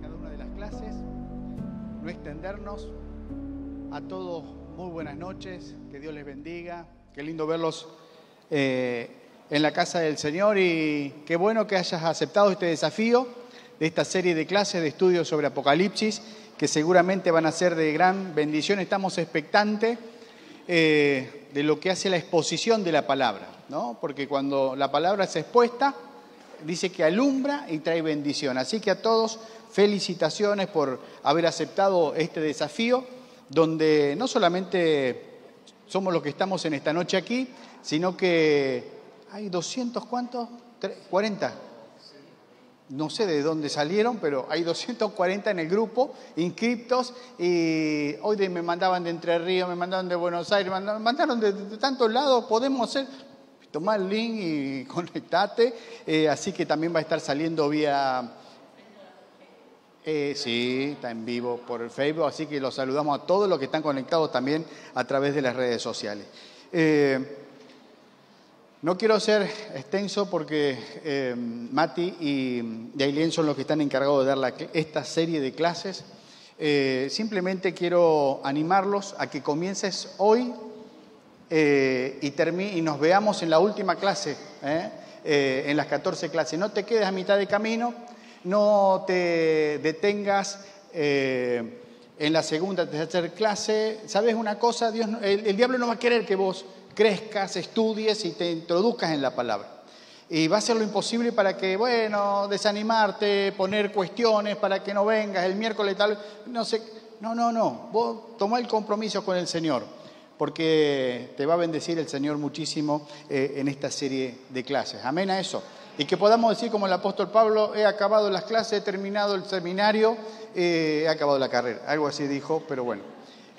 cada una de las clases, no extendernos. A todos, muy buenas noches, que Dios les bendiga, qué lindo verlos en la casa del Señor y qué bueno que hayas aceptado este desafío de esta serie de clases de estudios sobre Apocalipsis, que seguramente van a ser de gran bendición. Estamos expectantes de lo que hace la exposición de la palabra, ¿no? Porque cuando la palabra es expuesta, dice que alumbra y trae bendición. Así que a todos, felicitaciones por haber aceptado este desafío, donde no solamente somos los que estamos en esta noche aquí, sino que hay 200, ¿cuántos? 40. No sé de dónde salieron, pero hay 240 en el grupo, inscriptos, y hoy me mandaban de Entre Ríos, me mandaron de Buenos Aires, me mandaron de tantos lados. Podemos hacer, tomar el link y conectate, así que también va a estar saliendo vía... sí, está en vivo por el Facebook, así que los saludamos a todos los que están conectados también a través de las redes sociales. No quiero ser extenso porque Mati y Ailén son los que están encargados de dar esta serie de clases. Simplemente quiero animarlos a que comiences hoy y nos veamos en la última clase, en las 14 clases. No te quedes a mitad de camino. No te detengas en la segunda, tercera clase. ¿Sabes una cosa? El diablo no va a querer que vos crezcas, estudies y te introduzcas en la palabra. Y va a hacer lo imposible para que, desanimarte, poner cuestiones para que no vengas el miércoles tal. No sé. No. Vos tomá el compromiso con el Señor, porque te va a bendecir el Señor muchísimo en esta serie de clases. Amén a eso. Y que podamos decir como el apóstol Pablo: he acabado las clases, he terminado el seminario, he acabado la carrera. Algo así dijo, pero bueno.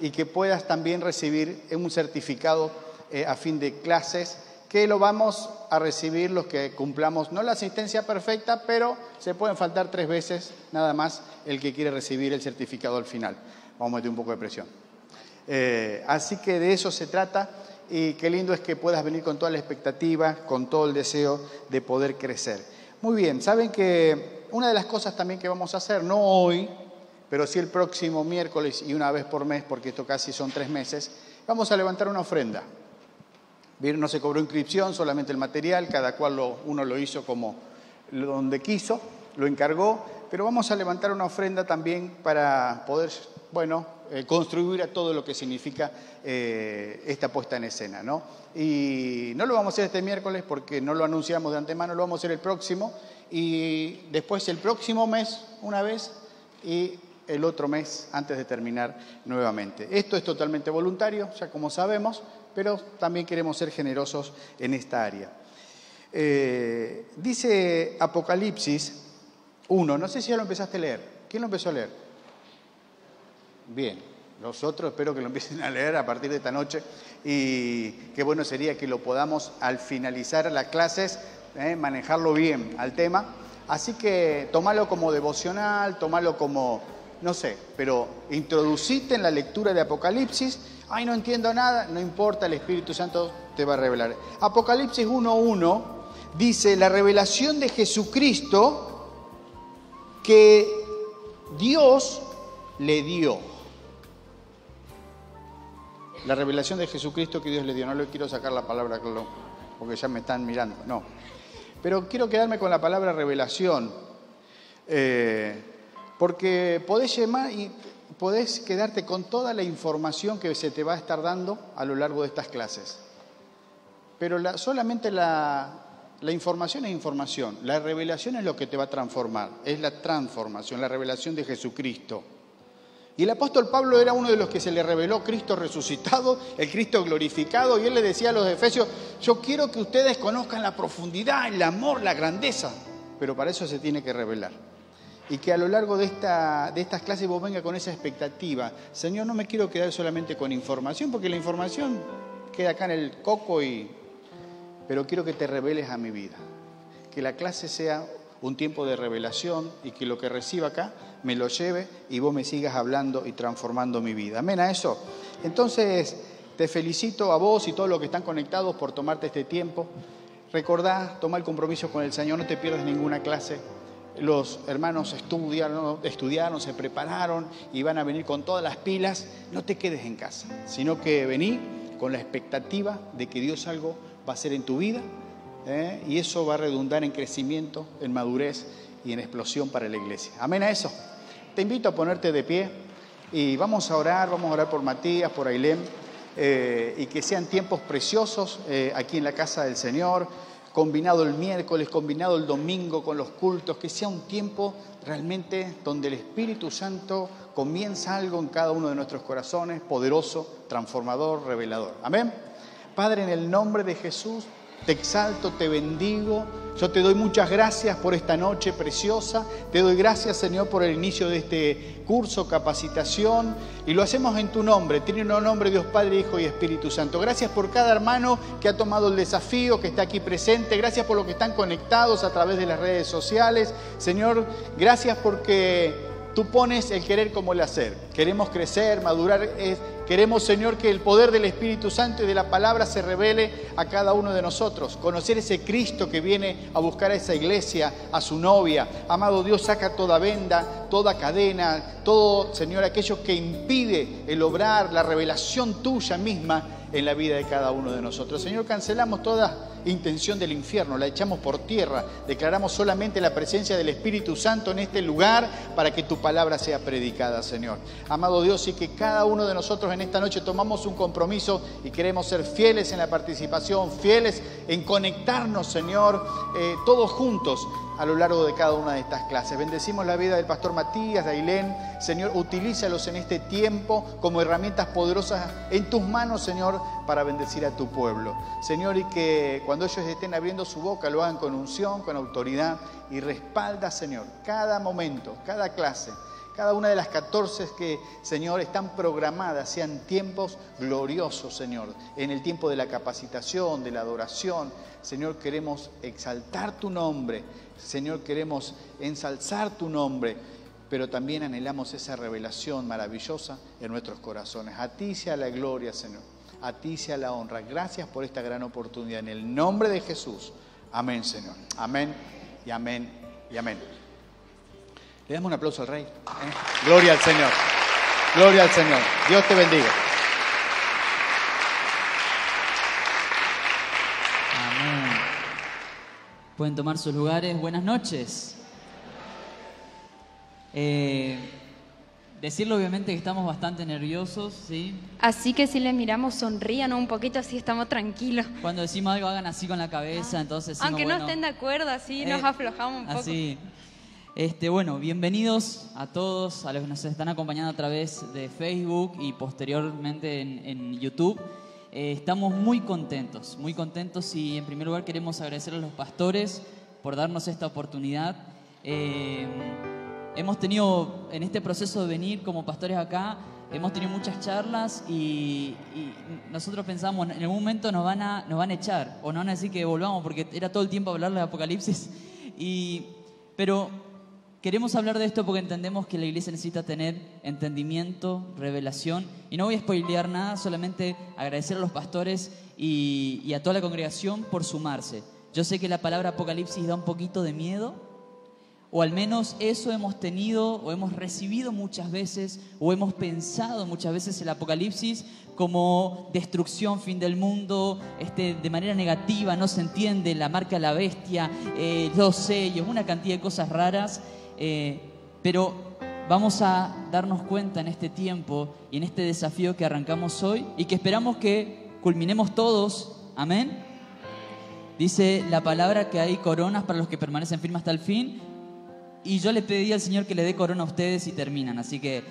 Y que puedas también recibir un certificado a fin de clases, que lo vamos a recibir los que cumplamos, no la asistencia perfecta, pero se pueden faltar 3 veces nada más el que quiere recibir el certificado al final. Vamos a meter un poco de presión. Así que de eso se trata. Y qué lindo es que puedas venir con toda la expectativa, con todo el deseo de poder crecer. Muy bien, saben que una de las cosas también que vamos a hacer, no hoy, pero sí el próximo miércoles y una vez por mes, porque esto casi son 3 meses, vamos a levantar una ofrenda. Bien, no se cobró inscripción, solamente el material, cada cual uno lo hizo como donde quiso, lo encargó, pero vamos a levantar una ofrenda también para poder, contribuir a todo lo que significa esta puesta en escena, ¿no? Y no lo vamos a hacer este miércoles porque no lo anunciamos de antemano, lo vamos a hacer el próximo y después el próximo mes una vez y el otro mes antes de terminar nuevamente. Esto es totalmente voluntario, ya como sabemos, pero también queremos ser generosos en esta área. Dice Apocalipsis 1, no sé si ya lo empezaste a leer. ¿Quién lo empezó a leer? Bien, los otros espero que lo empiecen a leer a partir de esta noche y qué bueno sería que lo podamos al finalizar las clases manejarlo bien al tema. Así que tómalo como devocional, tómalo como, no sé, pero introducite en la lectura de Apocalipsis. Ay, no entiendo nada, no importa, el Espíritu Santo te va a revelar. Apocalipsis 1:1 dice: la revelación de Jesucristo que Dios le dio. La revelación de Jesucristo que Dios le dio. No le quiero sacar la palabra porque ya me están mirando. No. Pero quiero quedarme con la palabra revelación. Porque podés llamar y podés quedarte con toda la información que se te va a estar dando a lo largo de estas clases. Pero solamente la información es información. La revelación es lo que te va a transformar. Es la transformación, la revelación de Jesucristo. Y el apóstol Pablo era uno de los que se le reveló Cristo resucitado, el Cristo glorificado, y él le decía a los efesios: yo quiero que ustedes conozcan la profundidad, el amor, la grandeza, pero para eso se tiene que revelar. Y que a lo largo de estas clases vos vengas con esa expectativa: Señor, no me quiero quedar solamente con información, porque la información queda acá en el coco, pero quiero que te reveles a mi vida. Que la clase sea un tiempo de revelación y que lo que reciba acá me lo lleve y vos me sigas hablando y transformando mi vida. Amén a eso. Entonces, te felicito a vos y todos los que están conectados por tomarte este tiempo. recordá, toma el compromiso con el Señor, no te pierdas ninguna clase. Los hermanos estudiaron, se prepararon y van a venir con todas las pilas. No te quedes en casa, sino que vení con la expectativa de que Dios algo va a hacer en tu vida, y eso va a redundar en crecimiento, en madurez y en explosión para la iglesia. Amén a eso. Te invito a ponerte de pie y vamos a orar por Matías, por Ailén, y que sean tiempos preciosos aquí en la casa del Señor, combinado el miércoles, combinado el domingo con los cultos, que sea un tiempo realmente donde el Espíritu Santo comienza algo en cada uno de nuestros corazones, poderoso, transformador, revelador. Amén. Padre, en el nombre de Jesús, te exalto, te bendigo. Yo te doy muchas gracias por esta noche preciosa. Te doy gracias, Señor, por el inicio de este curso, capacitación. Y lo hacemos en tu nombre. Tiene un nombre, Dios Padre, Hijo y Espíritu Santo. Gracias por cada hermano que ha tomado el desafío, que está aquí presente. Gracias por los que están conectados a través de las redes sociales. Señor, gracias porque tú pones el querer como el hacer. Queremos crecer, madurar. Queremos, Señor, que el poder del Espíritu Santo y de la palabra se revele a cada uno de nosotros. Conocer ese Cristo que viene a buscar a esa iglesia, a su novia. Amado Dios, saca toda venda, toda cadena, todo, Señor, aquello que impide el obrar, la revelación tuya misma en la vida de cada uno de nosotros. Señor, cancelamos toda intención del infierno, la echamos por tierra, declaramos solamente la presencia del Espíritu Santo en este lugar para que tu palabra sea predicada, Señor. Amado Dios, y que cada uno de nosotros en esta noche tomamos un compromiso y queremos ser fieles en la participación, fieles en conectarnos, Señor, todos juntos a lo largo de cada una de estas clases. Bendecimos la vida del pastor Matías, de Ailén. Señor, utilízalos en este tiempo como herramientas poderosas en tus manos, Señor, para bendecir a tu pueblo. Señor, y que cuando ellos estén abriendo su boca lo hagan con unción, con autoridad, y respalda, Señor, cada momento, cada clase, cada una de las 14 que, Señor, están programadas, sean tiempos gloriosos, Señor, en el tiempo de la capacitación, de la adoración. Señor, queremos exaltar tu nombre, Señor, queremos ensalzar tu nombre, pero también anhelamos esa revelación maravillosa en nuestros corazones. A ti sea la gloria, Señor, a ti sea la honra. Gracias por esta gran oportunidad. En el nombre de Jesús. Amén, Señor. Amén y amén y amén. Le damos un aplauso al Rey. Gloria al Señor. Gloria al Señor. Dios te bendiga. Amén. Pueden tomar sus lugares. Buenas noches. Decirle obviamente que estamos bastante nerviosos, ¿sí? Así que si les miramos, sonrían un poquito, así estamos tranquilos. Cuando decimos algo, hagan así con la cabeza, entonces decimos, aunque no estén de acuerdo, así nos aflojamos un poco. Así. Bueno, bienvenidos a todos, a los que nos están acompañando a través de Facebook y posteriormente en YouTube. Estamos muy contentos y en primer lugar queremos agradecer a los pastores por darnos esta oportunidad. Hemos tenido, en este proceso de venir como pastores acá, hemos tenido muchas charlas y nosotros pensamos, en algún momento nos van a echar o nos van a decir que volvamos porque era todo el tiempo hablar de Apocalipsis. Pero queremos hablar de esto porque entendemos que la iglesia necesita tener entendimiento, revelación. Y no voy a spoilear nada, solamente agradecer a los pastores y a toda la congregación por sumarse. Yo sé que la palabra Apocalipsis da un poquito de miedo, o al menos eso hemos tenido o hemos recibido muchas veces o hemos pensado muchas veces el Apocalipsis como destrucción, fin del mundo, de manera negativa, no se entiende, la marca de la bestia, los sellos, una cantidad de cosas raras, pero vamos a darnos cuenta en este tiempo y en este desafío que arrancamos hoy y que esperamos que culminemos todos, amén. Dice la palabra que hay coronas para los que permanecen firmes hasta el fin. Y yo le pedí al Señor que le dé corona a ustedes y terminan, así que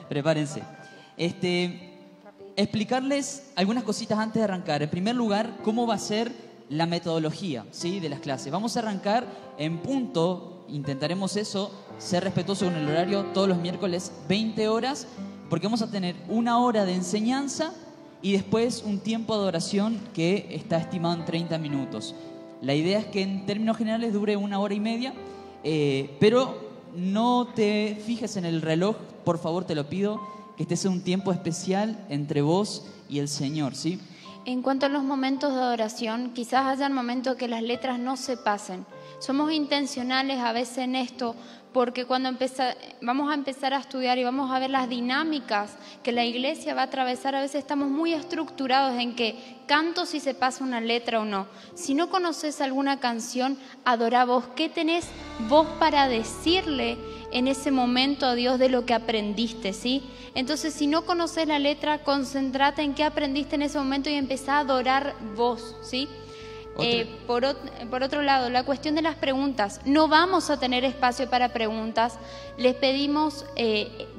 prepárense. Explicarles algunas cositas antes de arrancar. En primer lugar, cómo va a ser la metodología, ¿sí?, de las clases. Vamos a arrancar en punto, intentaremos eso, ser respetuosos con el horario, todos los miércoles 20 horas, porque vamos a tener 1 hora de enseñanza y después un tiempo de adoración que está estimado en 30 minutos. La idea es que en términos generales dure 1 hora y media, pero no te fijes en el reloj, por favor te lo pido, que este sea un tiempo especial entre vos y el Señor, ¿sí? En cuanto a los momentos de adoración, quizás hayan momentos que las letras no se pasen. Somos intencionales a veces en esto, porque cuando vamos a empezar a estudiar y vamos a ver las dinámicas que la iglesia va a atravesar, a veces estamos muy estructurados en que canto si se pasa una letra o no. Si no conoces alguna canción, adora vos. ¿Qué tenés vos para decirle en ese momento a Dios de lo que aprendiste, ¿sí? Entonces, si no conoces la letra, concéntrate en qué aprendiste en ese momento y empezá a adorar vos, ¿sí? Por otro lado, la cuestión de las preguntas. No vamos a tener espacio para preguntas. Les pedimos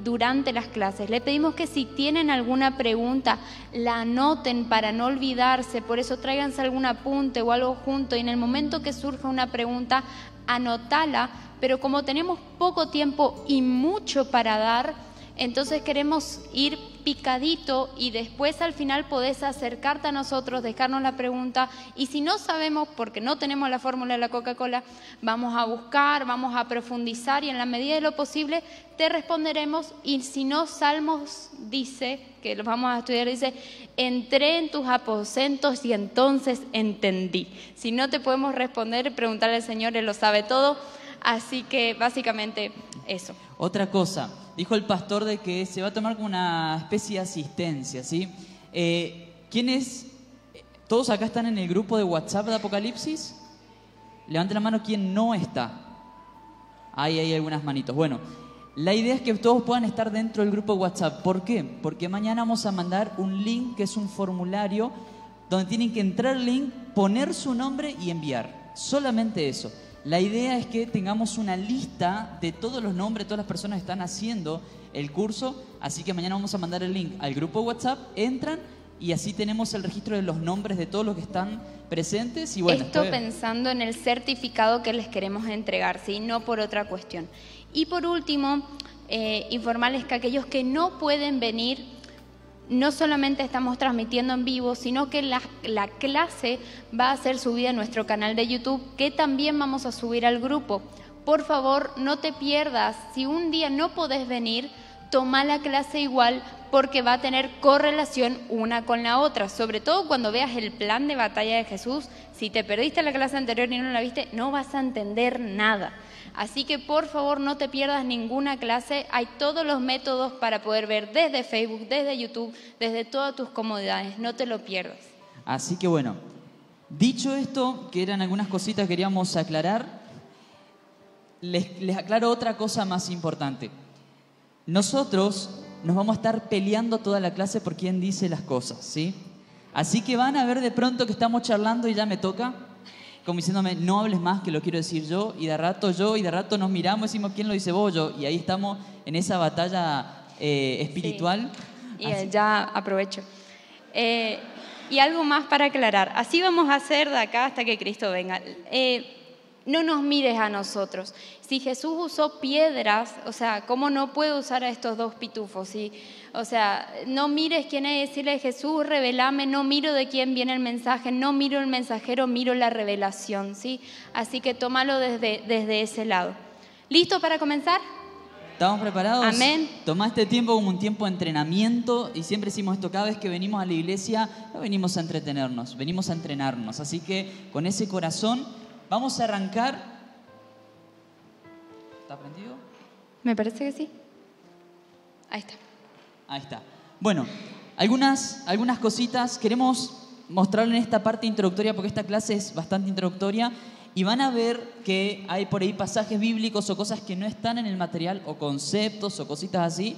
durante las clases, les pedimos que si tienen alguna pregunta, la anoten para no olvidarse. Por eso tráiganse algún apunte o algo junto y en el momento que surja una pregunta, anotala. Pero como tenemos poco tiempo y mucho para dar, entonces queremos ir picadito y después al final podés acercarte a nosotros, dejarnos la pregunta y si no sabemos, porque no tenemos la fórmula de la Coca-Cola, vamos a buscar, vamos a profundizar y en la medida de lo posible te responderemos. Y si no, Salmos dice, que lo vamos a estudiar, dice, entré en tus aposentos y entonces entendí. Si no te podemos responder, preguntarle al Señor, Él lo sabe todo. Así que básicamente eso. Otra cosa, dijo el pastor de que se va a tomar como una especie de asistencia, ¿sí? ¿Quiénes? ¿Todos acá están en el grupo de WhatsApp de Apocalipsis? Levanten la mano quien no está. Ahí hay algunas manitos. Bueno, la idea es que todos puedan estar dentro del grupo de WhatsApp. ¿Por qué? Porque mañana vamos a mandar un link que es un formulario donde tienen que entrar el link, poner su nombre y enviar. Solamente eso. La idea es que tengamos una lista de todos los nombres de todas las personas que están haciendo el curso, así que mañana vamos a mandar el link al grupo de WhatsApp, entran y así tenemos el registro de los nombres de todos los que están presentes. Y bueno, esto pensando en el certificado que les queremos entregar, ¿sí? No por otra cuestión. Y por último, informarles que aquellos que no pueden venir, no solamente estamos transmitiendo en vivo, sino que la clase va a ser subida a nuestro canal de YouTube, que también vamos a subir al grupo. Por favor, no te pierdas. Si un día no podés venir, toma la clase igual, porque va a tener correlación una con la otra. Sobre todo cuando veas el plan de batalla de Jesús. Si te perdiste la clase anterior y no la viste, no vas a entender nada. Así que por favor no te pierdas ninguna clase. Hay todos los métodos para poder ver desde Facebook, desde YouTube, desde todas tus comodidades. No te lo pierdas. Así que bueno, dicho esto, que eran algunas cositas que queríamos aclarar, les aclaro otra cosa más importante. Nosotros nos vamos a estar peleando toda la clase por quién dice las cosas, ¿sí? Así que van a ver de pronto que estamos charlando y ya me toca, como diciéndome, no hables más, que lo quiero decir yo, y de rato nos miramos y decimos, ¿quién lo dice vos? Yo, y ahí estamos en esa batalla espiritual. Sí. Y ya aprovecho. Y algo más para aclarar, así vamos a hacer de acá hasta que Cristo venga. No nos mires a nosotros. Si Jesús usó piedras, o sea, ¿cómo no puede usar a estos dos pitufos? ¿Sí? O sea, no mires quién es, decirle Jesús, revelame, no miro de quién viene el mensaje, no miro el mensajero, miro la revelación, ¿sí? Así que tómalo desde ese lado. ¿Listo para comenzar? ¿Estamos preparados? Amén. Tomá este tiempo como un tiempo de entrenamiento y siempre decimos esto, cada vez que venimos a la iglesia no venimos a entretenernos, venimos a entrenarnos. Así que con ese corazón vamos a arrancar. ¿Está prendido? Me parece que sí. Ahí está. Ahí está. Bueno, algunas cositas queremos mostrarles en esta parte introductoria porque esta clase es bastante introductoria y van a ver que hay por ahí pasajes bíblicos o cosas que no están en el material o conceptos o cositas así.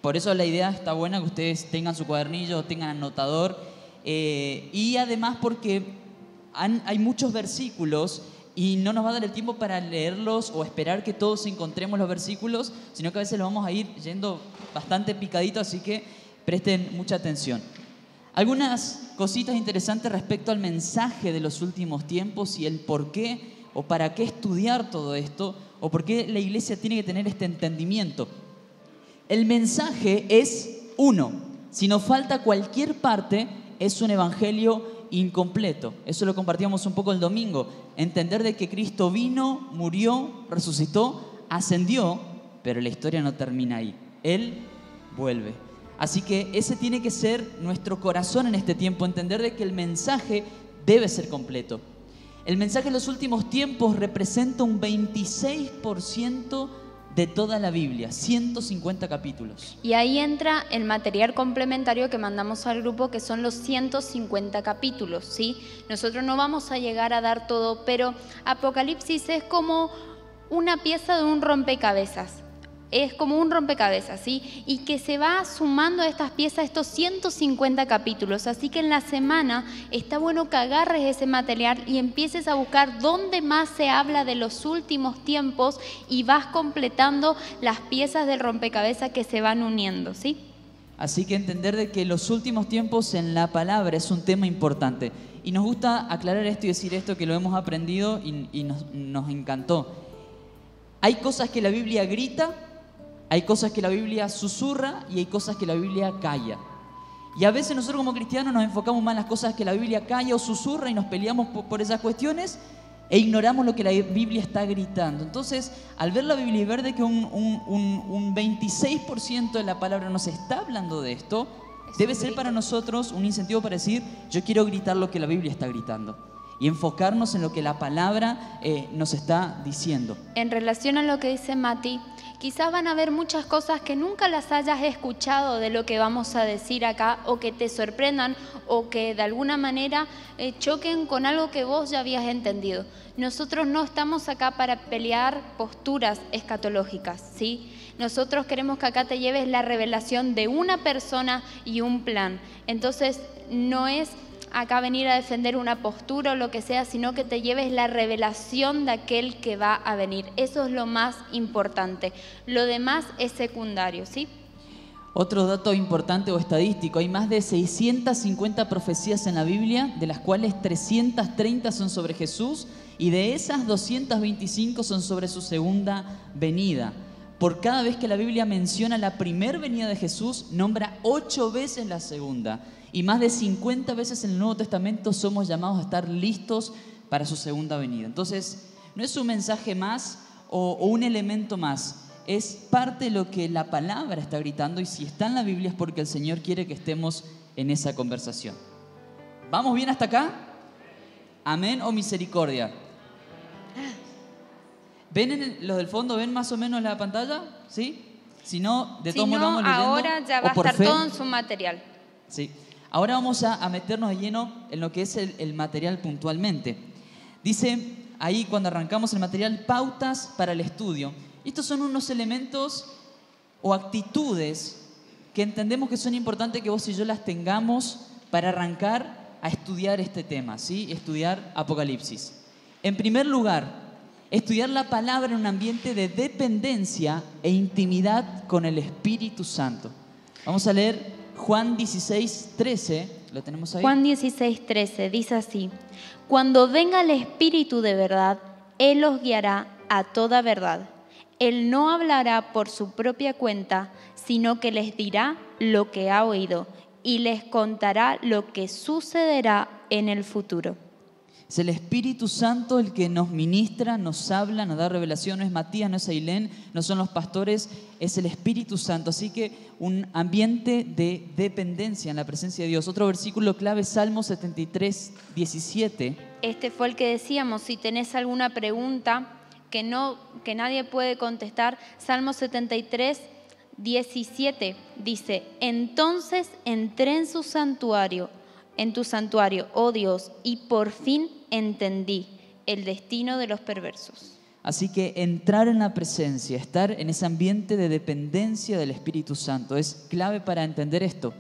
Por eso la idea está buena que ustedes tengan su cuadernillo, tengan anotador y además porque hay muchos versículos y no nos va a dar el tiempo para leerlos o esperar que todos encontremos los versículos, sino que a veces los vamos a ir yendo bastante picadito, así que presten mucha atención. Algunas cositas interesantes respecto al mensaje de los últimos tiempos y el por qué o para qué estudiar todo esto o por qué la iglesia tiene que tener este entendimiento. El mensaje es uno. Si nos falta cualquier parte, es un evangelio incompleto. Eso lo compartíamos un poco el domingo. Entender de que Cristo vino, murió, resucitó, ascendió, pero la historia no termina ahí. Él vuelve. Así que ese tiene que ser nuestro corazón en este tiempo, entender de que el mensaje debe ser completo. El mensaje de los últimos tiempos representa un 26% de toda la Biblia, 150 capítulos. Y ahí entra el material complementario que mandamos al grupo, que son los 150 capítulos, ¿sí? Nosotros no vamos a llegar a dar todo, pero Apocalipsis es como una pieza de un rompecabezas. Es como un rompecabezas, ¿sí? Y que se va sumando a estas piezas estos 150 capítulos. Así que en la semana está bueno que agarres ese material y empieces a buscar dónde más se habla de los últimos tiempos y vas completando las piezas del rompecabezas que se van uniendo, ¿sí? Así que entender de que los últimos tiempos en la palabra es un tema importante. Y nos gusta aclarar esto y decir esto, que lo hemos aprendido y nos encantó. Hay cosas que la Biblia grita, hay cosas que la Biblia susurra y hay cosas que la Biblia calla. Y a veces nosotros como cristianos nos enfocamos más en las cosas que la Biblia calla o susurra y nos peleamos por esas cuestiones e ignoramos lo que la Biblia está gritando. Entonces, al ver la Biblia y ver de que un 26% de la palabra nos está hablando de esto, debe ser para nosotros un incentivo para decir, yo quiero gritar lo que la Biblia está gritando y enfocarnos en lo que la palabra nos está diciendo. En relación a lo que dice Mati, quizás van a haber muchas cosas que nunca las hayas escuchado de lo que vamos a decir acá, o que te sorprendan, o que de alguna manera choquen con algo que vos ya habías entendido. Nosotros no estamos acá para pelear posturas escatológicas, ¿sí? Nosotros queremos que acá te lleves la revelación de una persona y un plan. Entonces, no es acá venir a defender una postura o lo que sea, sino que te lleves la revelación de aquel que va a venir. Eso es lo más importante. Lo demás es secundario, ¿sí? Otro dato importante o estadístico, hay más de 650 profecías en la Biblia, de las cuales 330 son sobre Jesús y de esas 225 son sobre su segunda venida. Por cada vez que la Biblia menciona la primera venida de Jesús, nombra 8 veces la segunda. Y más de 50 veces en el Nuevo Testamento somos llamados a estar listos para su segunda venida. Entonces, no es un mensaje más o un elemento más. Es parte de lo que la palabra está gritando, y si está en la Biblia es porque el Señor quiere que estemos en esa conversación. ¿Vamos bien hasta acá? ¿Amén o misericordia? ¿Ven los del fondo? ¿Ven más o menos la pantalla? ¿Sí? Si no, de todos modos vamos leyendo. Ahora ya va a estar todo en su material. Sí. Ahora vamos a meternos de lleno en lo que es el material puntualmente. Dice ahí, cuando arrancamos el material, pautas para el estudio. Estos son unos elementos o actitudes que entendemos que son importantes que vos y yo las tengamos para arrancar a estudiar este tema, ¿sí? Estudiar Apocalipsis. En primer lugar, estudiar la palabra en un ambiente de dependencia e intimidad con el Espíritu Santo. Vamos a leer Juan 16:13, ¿lo tenemos ahí? Juan 16:13 dice así: cuando venga el Espíritu de verdad, Él os guiará a toda verdad. Él no hablará por su propia cuenta, sino que les dirá lo que ha oído y les contará lo que sucederá en el futuro. Es el Espíritu Santo el que nos ministra, nos habla, nos da revelación. No es Matías, no es Ailén, no son los pastores, es el Espíritu Santo. Así que un ambiente de dependencia en la presencia de Dios. Otro versículo clave, Salmo 73:17. Este fue el que decíamos, si tenés alguna pregunta que nadie puede contestar, Salmo 73:17 dice: entonces entré en tu santuario, oh Dios, y por fin entendí el destino de los perversos. Así que entrar en la presencia, estar en ese ambiente de dependencia del Espíritu Santo es clave para entender esto.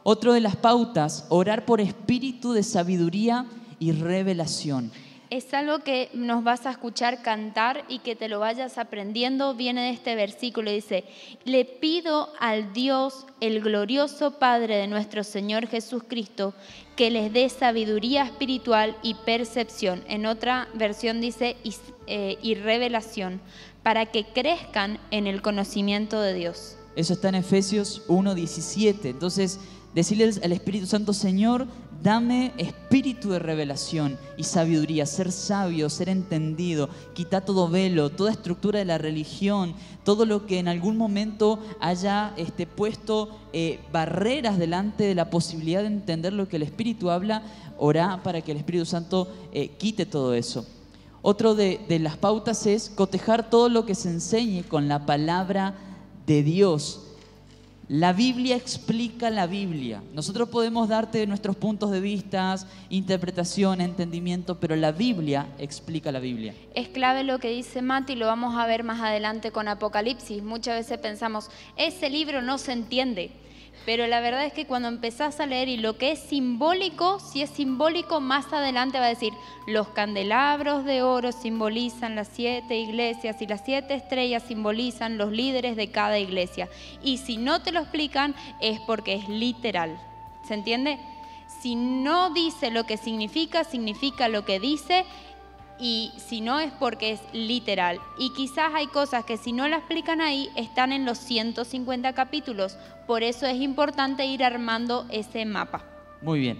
Otro de las pautas, orar por espíritu de sabiduría y revelación. Es algo que nos vas a escuchar cantar y que te lo vayas aprendiendo. Viene de este versículo, dice: le pido al Dios, el glorioso Padre de nuestro Señor Jesucristo, que les dé sabiduría espiritual y percepción. En otra versión dice y revelación, para que crezcan en el conocimiento de Dios. Eso está en Efesios 1:17. Entonces, decirle al Espíritu Santo: Señor, dame espíritu de revelación y sabiduría, ser sabio, ser entendido, quita todo velo, toda estructura de la religión, todo lo que en algún momento haya puesto barreras delante de la posibilidad de entender lo que el Espíritu habla. Orá para que el Espíritu Santo quite todo eso. Otro de las pautas es cotejar todo lo que se enseñe con la palabra de Dios. La Biblia explica la Biblia. Nosotros podemos darte nuestros puntos de vista, interpretación, entendimiento, pero la Biblia explica la Biblia. Es clave lo que dice Mati, lo vamos a ver más adelante con Apocalipsis. Muchas veces pensamos, ese libro no se entiende. Pero la verdad es que cuando empezás a leer y lo que es simbólico, si es simbólico, más adelante va a decir, los candelabros de oro simbolizan las 7 iglesias y las 7 estrellas simbolizan los líderes de cada iglesia. Y si no te lo explican es porque es literal. ¿Se entiende? Si no dice lo que significa, significa lo que dice. Y si no es porque es literal. Y quizás hay cosas que si no la explican ahí, están en los 150 capítulos. Por eso es importante ir armando ese mapa. Muy bien.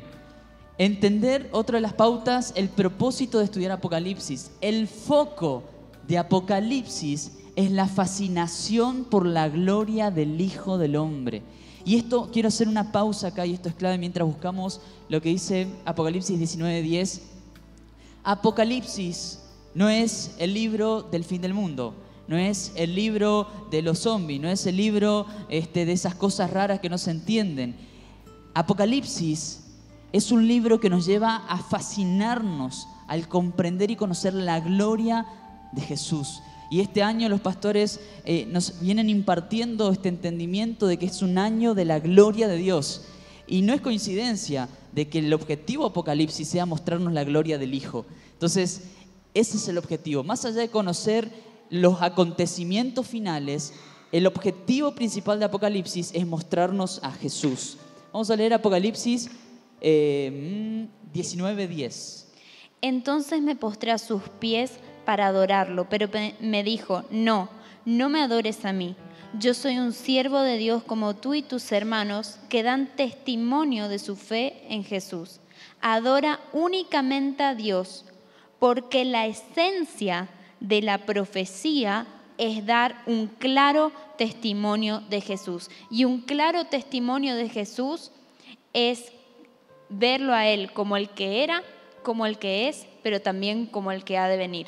Entender, otra de las pautas, el propósito de estudiar Apocalipsis. El foco de Apocalipsis es la fascinación por la gloria del Hijo del Hombre. Y esto, quiero hacer una pausa acá, y esto es clave mientras buscamos lo que dice Apocalipsis 19:10. Apocalipsis no es el libro del fin del mundo, no es el libro de los zombies, no es el libro de esas cosas raras que no se entienden. Apocalipsis es un libro que nos lleva a fascinarnos al comprender y conocer la gloria de Jesús. Y este año los pastores nos vienen impartiendo este entendimiento de que es un año de la gloria de Dios. Y no es coincidencia de que el objetivo de Apocalipsis sea mostrarnos la gloria del Hijo. Entonces, ese es el objetivo. Más allá de conocer los acontecimientos finales, el objetivo principal de Apocalipsis es mostrarnos a Jesús. Vamos a leer Apocalipsis 19:10. Entonces me postré a sus pies para adorarlo, pero me dijo, no me adores a mí. Yo soy un siervo de Dios como tú y tus hermanos que dan testimonio de su fe en Jesús. Adora únicamente a Dios, porque la esencia de la profecía es dar un claro testimonio de Jesús. Y un claro testimonio de Jesús es verlo a Él como el que era, como el que es, pero también como el que ha de venir.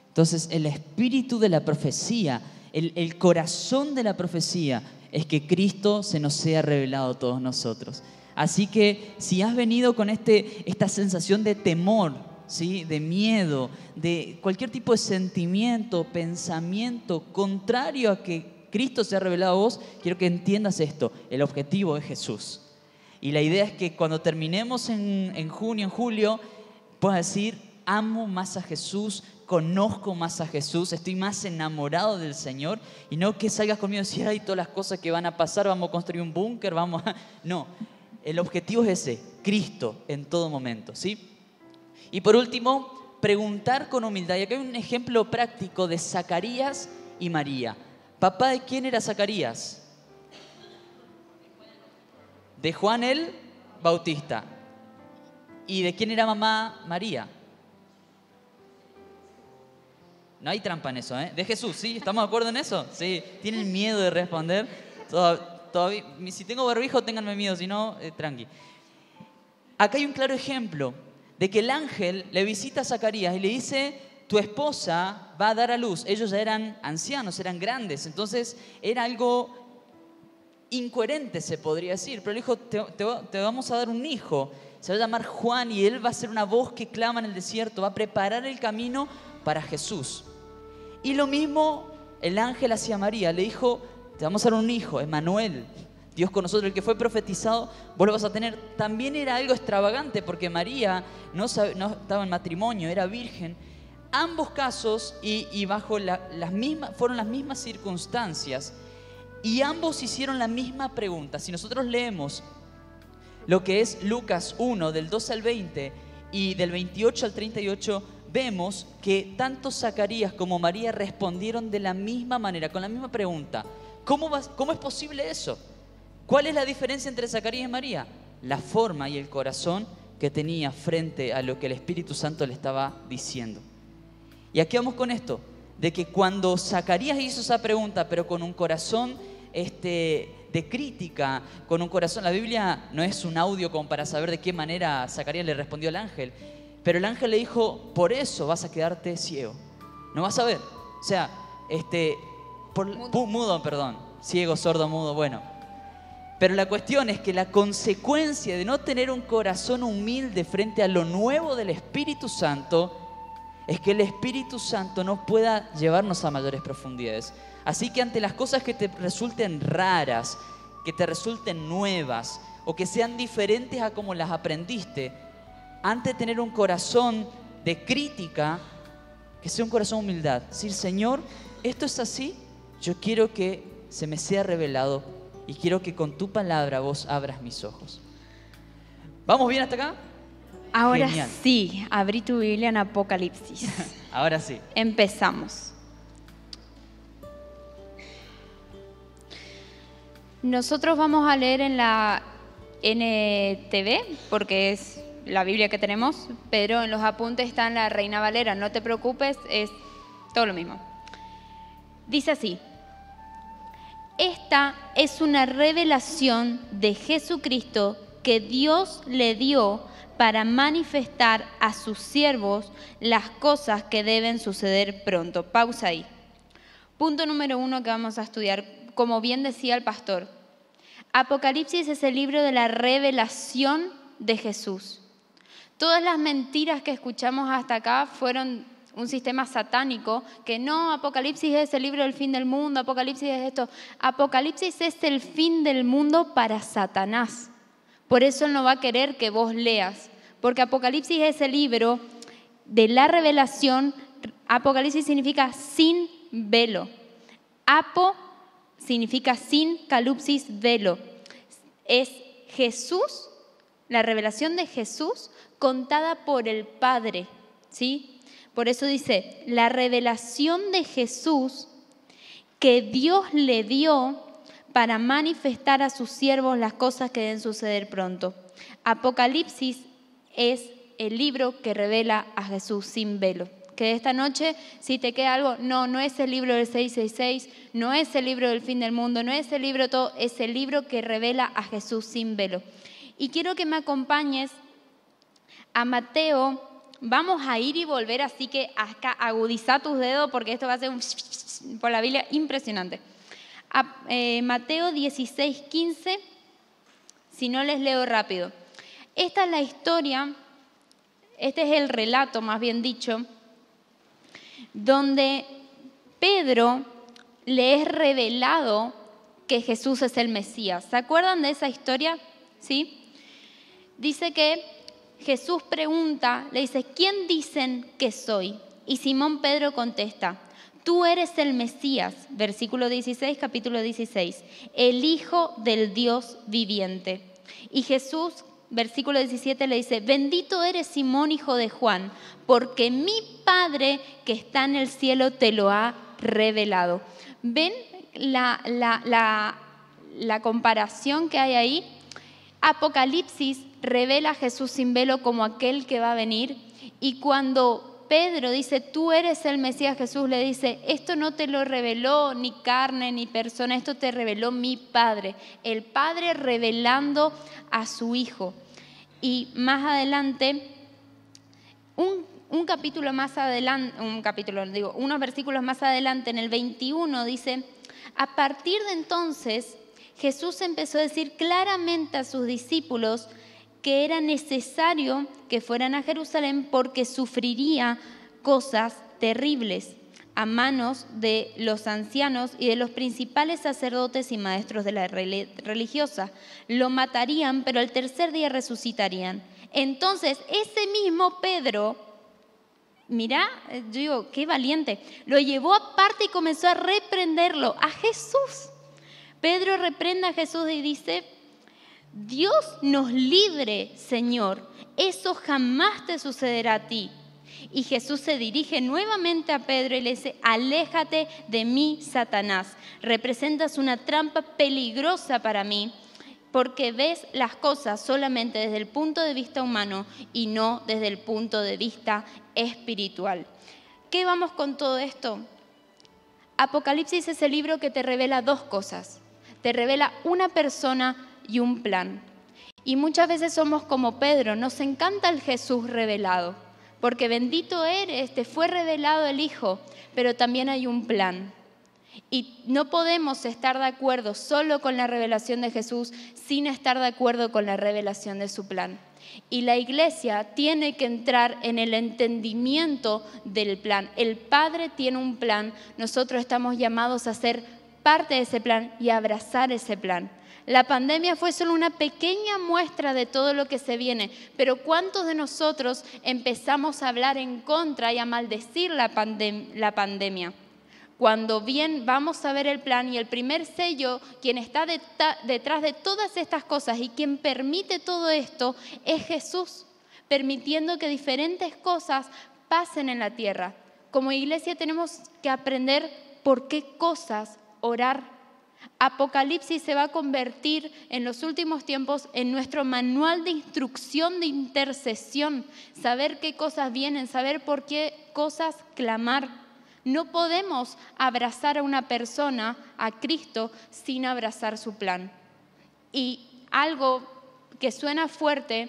Entonces, el espíritu de la profecía, el corazón de la profecía es que Cristo se nos sea revelado a todos nosotros. Así que si has venido con esta sensación de temor, ¿sí?, de miedo, de cualquier tipo de sentimiento, pensamiento contrario a que Cristo se ha revelado a vos, quiero que entiendas esto: el objetivo es Jesús. Y la idea es que cuando terminemos en junio, en julio, puedas decir: amo más a Jesús, conozco más a Jesús, estoy más enamorado del Señor. Y no que salgas conmigo y decir: ay, todas las cosas que van a pasar, vamos a construir un búnker, vamos a... No, el objetivo es ese: Cristo en todo momento, ¿sí? Y por último, preguntar con humildad. Y acá hay un ejemplo práctico de Zacarías y María. ¿Papá de quién era Zacarías? De Juan el Bautista. ¿Y de quién era mamá María? No hay trampa en eso, ¿eh? De Jesús, ¿sí? ¿Estamos de acuerdo en eso? Sí. ¿Tienen miedo de responder? Todavía, si tengo barbijo, ténganme miedo, si no, tranqui. Acá hay un claro ejemplo de que el ángel le visita a Zacarías y le dice: tu esposa va a dar a luz. Ellos ya eran ancianos, eran grandes, entonces era algo incoherente, se podría decir. Pero le dijo: te vamos a dar un hijo, se va a llamar Juan y él va a ser una voz que clama en el desierto, va a preparar el camino para Jesús. Y lo mismo el ángel hacia María, le dijo: te vamos a dar un hijo, Emmanuel, Dios con nosotros, el que fue profetizado, vos lo vas a tener. También era algo extravagante porque María no estaba en matrimonio, era virgen. Ambos casos y bajo fueron las mismas circunstancias, y ambos hicieron la misma pregunta. Si nosotros leemos lo que es Lucas 1, del 12 al 20 y del 28 al 38, vemos que tanto Zacarías como María respondieron de la misma manera, con la misma pregunta. ¿Cómo es posible eso? ¿Cuál es la diferencia entre Zacarías y María? La forma y el corazón que tenía frente a lo que el Espíritu Santo le estaba diciendo. Y aquí vamos con esto, de que cuando Zacarías hizo esa pregunta, pero con un corazón de crítica, con un corazón, la Biblia no es un audio como para saber de qué manera Zacarías le respondió al ángel, pero el ángel le dijo, por eso vas a quedarte ciego, no vas a ver. O sea, ciego, sordo, mudo, bueno. Pero la cuestión es que la consecuencia de no tener un corazón humilde frente a lo nuevo del Espíritu Santo es que el Espíritu Santo no pueda llevarnos a mayores profundidades. Así que ante las cosas que te resulten raras, que te resulten nuevas o que sean diferentes a como las aprendiste, antes de tener un corazón de crítica, que sea un corazón de humildad. Decir, Señor, esto es así, yo quiero que se me sea revelado y quiero que con tu palabra vos abras mis ojos. ¿Vamos bien hasta acá? Ahora Genial. sí, abrí tu Biblia en Apocalipsis. Ahora sí. Empezamos. Nosotros vamos a leer en la NTV, porque es la Biblia que tenemos, pero en los apuntes está en la Reina Valera. No te preocupes, es todo lo mismo. Dice así: esta es una revelación de Jesucristo que Dios le dio para manifestar a sus siervos las cosas que deben suceder pronto. Pausa ahí. Punto número 1 que vamos a estudiar, como bien decía el pastor. Apocalipsis es el libro de la revelación de Jesús. Todas las mentiras que escuchamos hasta acá fueron un sistema satánico, que no, Apocalipsis es el libro del fin del mundo, Apocalipsis es esto. Apocalipsis es el fin del mundo para Satanás. Por eso él no va a querer que vos leas, porque Apocalipsis es el libro de la revelación. Apocalipsis significa sin velo. Apo significa sin, calupsis, velo. Es Jesús, la revelación de Jesús contada por el Padre, ¿sí? Por eso dice, la revelación de Jesús que Dios le dio para manifestar a sus siervos las cosas que deben suceder pronto. Apocalipsis es el libro que revela a Jesús sin velo. Que esta noche, si te queda algo, no es el libro del 666, no es el libro del fin del mundo, no es el libro todo, es el libro que revela a Jesús sin velo. Y quiero que me acompañes a Mateo. Vamos a ir y volver, así que acá agudiza tus dedos porque esto va a ser por la Biblia impresionante. Mateo 16:15, si no les leo rápido. Esta es la historia, este es el relato, más bien dicho, donde Pedro le es revelado que Jesús es el Mesías. ¿Se acuerdan de esa historia? ¿Sí? Dice que Jesús pregunta, le dice, ¿quién dicen que soy? Y Simón Pedro contesta, tú eres el Mesías, versículo 16, capítulo 16, el Hijo del Dios viviente. Y Jesús, versículo 17, le dice, bendito eres Simón, hijo de Juan, porque mi Padre que está en el cielo te lo ha revelado. ¿Ven la comparación que hay ahí? Apocalipsis revela a Jesús sin velo como aquel que va a venir, y cuando Pedro dice, tú eres el Mesías, Jesús le dice, esto no te lo reveló ni carne ni persona, esto te reveló mi Padre, el Padre revelando a su Hijo. Y más adelante, unos versículos más adelante, en el 21, dice, a partir de entonces, Jesús empezó a decir claramente a sus discípulos que era necesario que fueran a Jerusalén porque sufriría cosas terribles a manos de los ancianos y de los principales sacerdotes y maestros de la religiosa. Lo matarían, pero al tercer día resucitarían. Entonces, ese mismo Pedro, mirá, yo digo, qué valiente, lo llevó aparte y comenzó a reprenderlo a Jesús. Pedro reprende a Jesús y dice, Dios nos libre, Señor, eso jamás te sucederá a ti. Y Jesús se dirige nuevamente a Pedro y le dice, aléjate de mí, Satanás, representas una trampa peligrosa para mí, porque ves las cosas solamente desde el punto de vista humano y no desde el punto de vista espiritual. ¿Qué vamos con todo esto? Apocalipsis es el libro que te revela dos cosas. Te revela una persona y un plan. Y muchas veces somos como Pedro, nos encanta el Jesús revelado, porque bendito eres, te fue revelado el Hijo, pero también hay un plan. Y no podemos estar de acuerdo solo con la revelación de Jesús sin estar de acuerdo con la revelación de su plan. Y la iglesia tiene que entrar en el entendimiento del plan. El Padre tiene un plan, nosotros estamos llamados a ser parte de ese plan y a abrazar ese plan. La pandemia fue solo una pequeña muestra de todo lo que se viene, pero ¿cuántos de nosotros empezamos a hablar en contra y a maldecir la pandemia? Cuando bien vamos a ver el plan y el primer sello, quien está detrás de todas estas cosas y quien permite todo esto es Jesús, permitiendo que diferentes cosas pasen en la tierra. Como iglesia tenemos que aprender por qué cosas orar. Apocalipsis se va a convertir en los últimos tiempos en nuestro manual de instrucción de intercesión, saber qué cosas vienen, saber por qué cosas clamar. No podemos abrazar a una persona, a Cristo, sin abrazar su plan. Y algo que suena fuerte,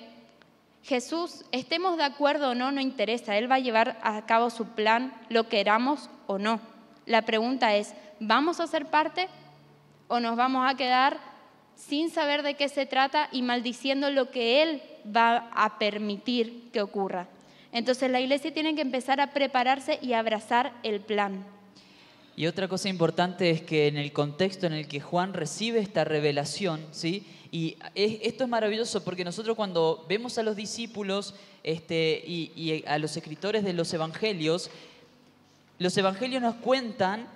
Jesús, estemos de acuerdo o no, no interesa. Él va a llevar a cabo su plan, lo queramos o no. La pregunta es, ¿vamos a ser parte o nos vamos a quedar sin saber de qué se trata y maldiciendo lo que Él va a permitir que ocurra? Entonces la iglesia tiene que empezar a prepararse y a abrazar el plan. Y otra cosa importante es que en el contexto en el que Juan recibe esta revelación, ¿sí? Y esto es maravilloso porque nosotros cuando vemos a los discípulos y a los escritores de los evangelios nos cuentan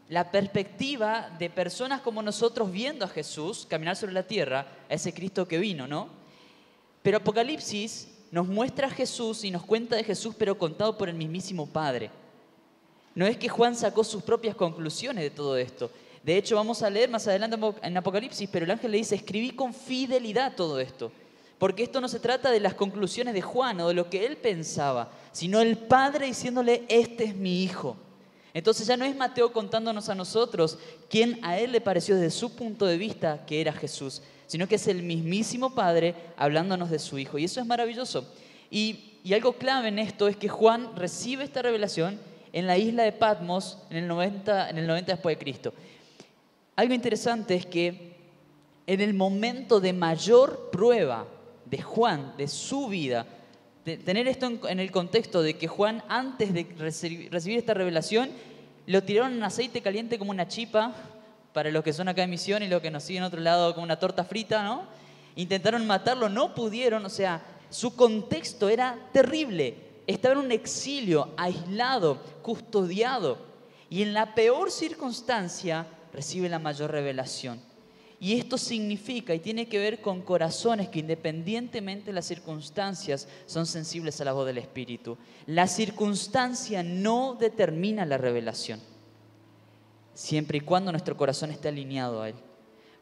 la perspectiva de personas como nosotros viendo a Jesús caminar sobre la tierra, a ese Cristo que vino, ¿no? Pero Apocalipsis nos muestra a Jesús y nos cuenta de Jesús, pero contado por el mismísimo Padre. No es que Juan sacó sus propias conclusiones de todo esto. De hecho, vamos a leer más adelante en Apocalipsis, pero el ángel le dice, escribí con fidelidad todo esto. Porque esto no se trata de las conclusiones de Juan o de lo que él pensaba, sino el Padre diciéndole, este es mi Hijo. Entonces ya no es Mateo contándonos a nosotros quién a él le pareció desde su punto de vista que era Jesús, sino que es el mismísimo Padre hablándonos de su Hijo. Y eso es maravilloso. Y algo clave en esto es que Juan recibe esta revelación en la isla de Patmos en el 90 después de Cristo. Algo interesante es que en el momento de mayor prueba de Juan, de su vida, de tener esto en el contexto de que Juan, antes de recibir esta revelación, lo tiraron en aceite caliente como una chipa, para los que son acá en misión y los que nos siguen en otro lado como una torta frita, ¿no? Intentaron matarlo, no pudieron, o sea, su contexto era terrible. Estaba en un exilio, aislado, custodiado. Y en la peor circunstancia recibe la mayor revelación. Y esto significa y tiene que ver con corazones que independientemente de las circunstancias son sensibles a la voz del Espíritu. La circunstancia no determina la revelación, siempre y cuando nuestro corazón esté alineado a Él.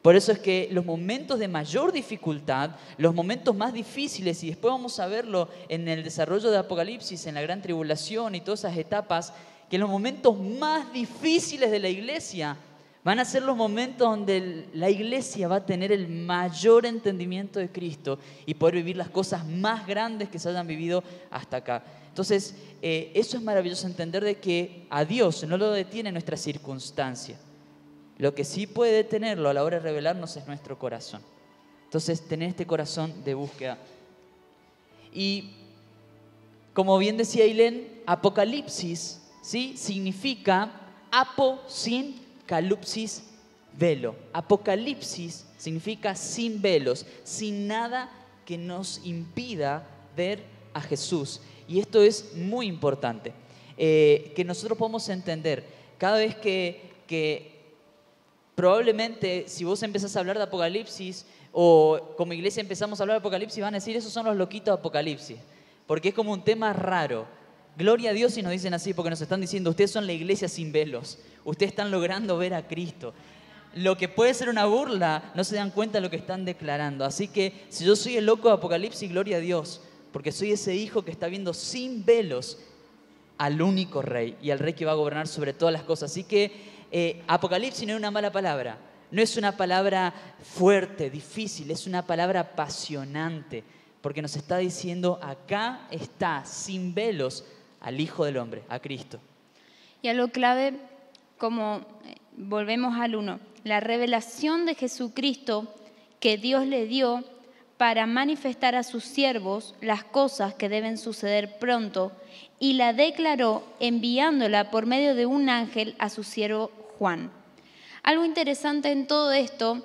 Por eso es que los momentos de mayor dificultad, los momentos más difíciles, y después vamos a verlo en el desarrollo de Apocalipsis, en la gran tribulación y todas esas etapas, que los momentos más difíciles de la iglesia van a ser los momentos donde la iglesia va a tener el mayor entendimiento de Cristo y poder vivir las cosas más grandes que se hayan vivido hasta acá. Entonces, eso es maravilloso, entender de que a Dios no lo detiene nuestra circunstancia. Lo que sí puede detenerlo a la hora de revelarnos es nuestro corazón. Entonces, tener este corazón de búsqueda. Y como bien decía Ailén, Apocalipsis, ¿sí?, significa apo sin calupsis velo. Apocalipsis significa sin velos, sin nada que nos impida ver a Jesús. Y esto es muy importante, que nosotros podamos entender. Cada vez que probablemente si vos empezás a hablar de Apocalipsis o como iglesia empezamos a hablar de Apocalipsis, van a decir, esos son los loquitos de Apocalipsis, porque es como un tema raro. Gloria a Dios si nos dicen así, porque nos están diciendo, ustedes son la iglesia sin velos, ustedes están logrando ver a Cristo. lo que puede ser una burla, no se dan cuenta de lo que están declarando. Así que si yo soy el loco de Apocalipsis, gloria a Dios, porque soy ese hijo que está viendo sin velos al único rey y al rey que va a gobernar sobre todas las cosas. Así que Apocalipsis no es una mala palabra, no es una palabra fuerte, difícil, es una palabra apasionante, porque nos está diciendo, acá está, sin velos, al Hijo del Hombre, a Cristo. Y a lo clave, como volvemos al 1, la revelación de Jesucristo que Dios le dio para manifestar a sus siervos las cosas que deben suceder pronto, y la declaró enviándola por medio de un ángel a su siervo Juan. Algo interesante en todo esto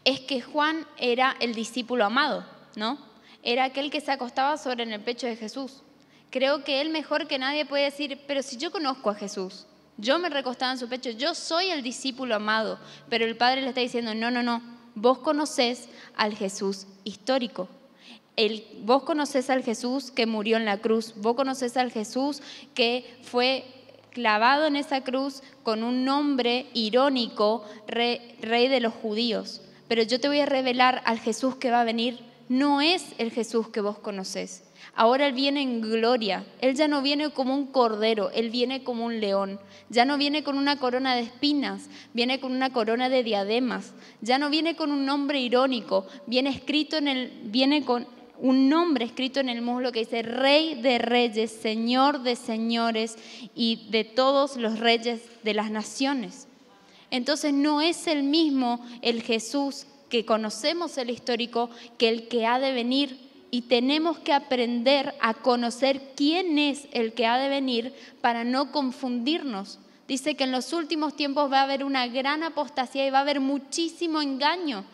es que Juan era el discípulo amado, ¿no? Era aquel que se acostaba sobre en el pecho de Jesús. Creo que él mejor que nadie puede decir, pero si yo conozco a Jesús, yo me recostaba en su pecho, yo soy el discípulo amado, pero el Padre le está diciendo, no, vos conocés al Jesús histórico. Vos conocés al Jesús que murió en la cruz, vos conocés al Jesús que fue clavado en esa cruz con un nombre irónico, rey de los judíos. Pero yo te voy a revelar al Jesús que va a venir, no es el Jesús que vos conocés. Ahora Él viene en gloria, Él ya no viene como un cordero, Él viene como un león. Ya no viene con una corona de espinas, viene con una corona de diademas. Ya no viene con un nombre irónico, viene con un nombre escrito en el muslo que dice Rey de Reyes, Señor de Señores y de todos los reyes de las naciones. Entonces no es el mismo el Jesús que conocemos el histórico que el que ha de venir. Y tenemos que aprender a conocer quién es el que ha de venir para no confundirnos. Dice que en los últimos tiempos va a haber una gran apostasía y va a haber muchísimo engaño.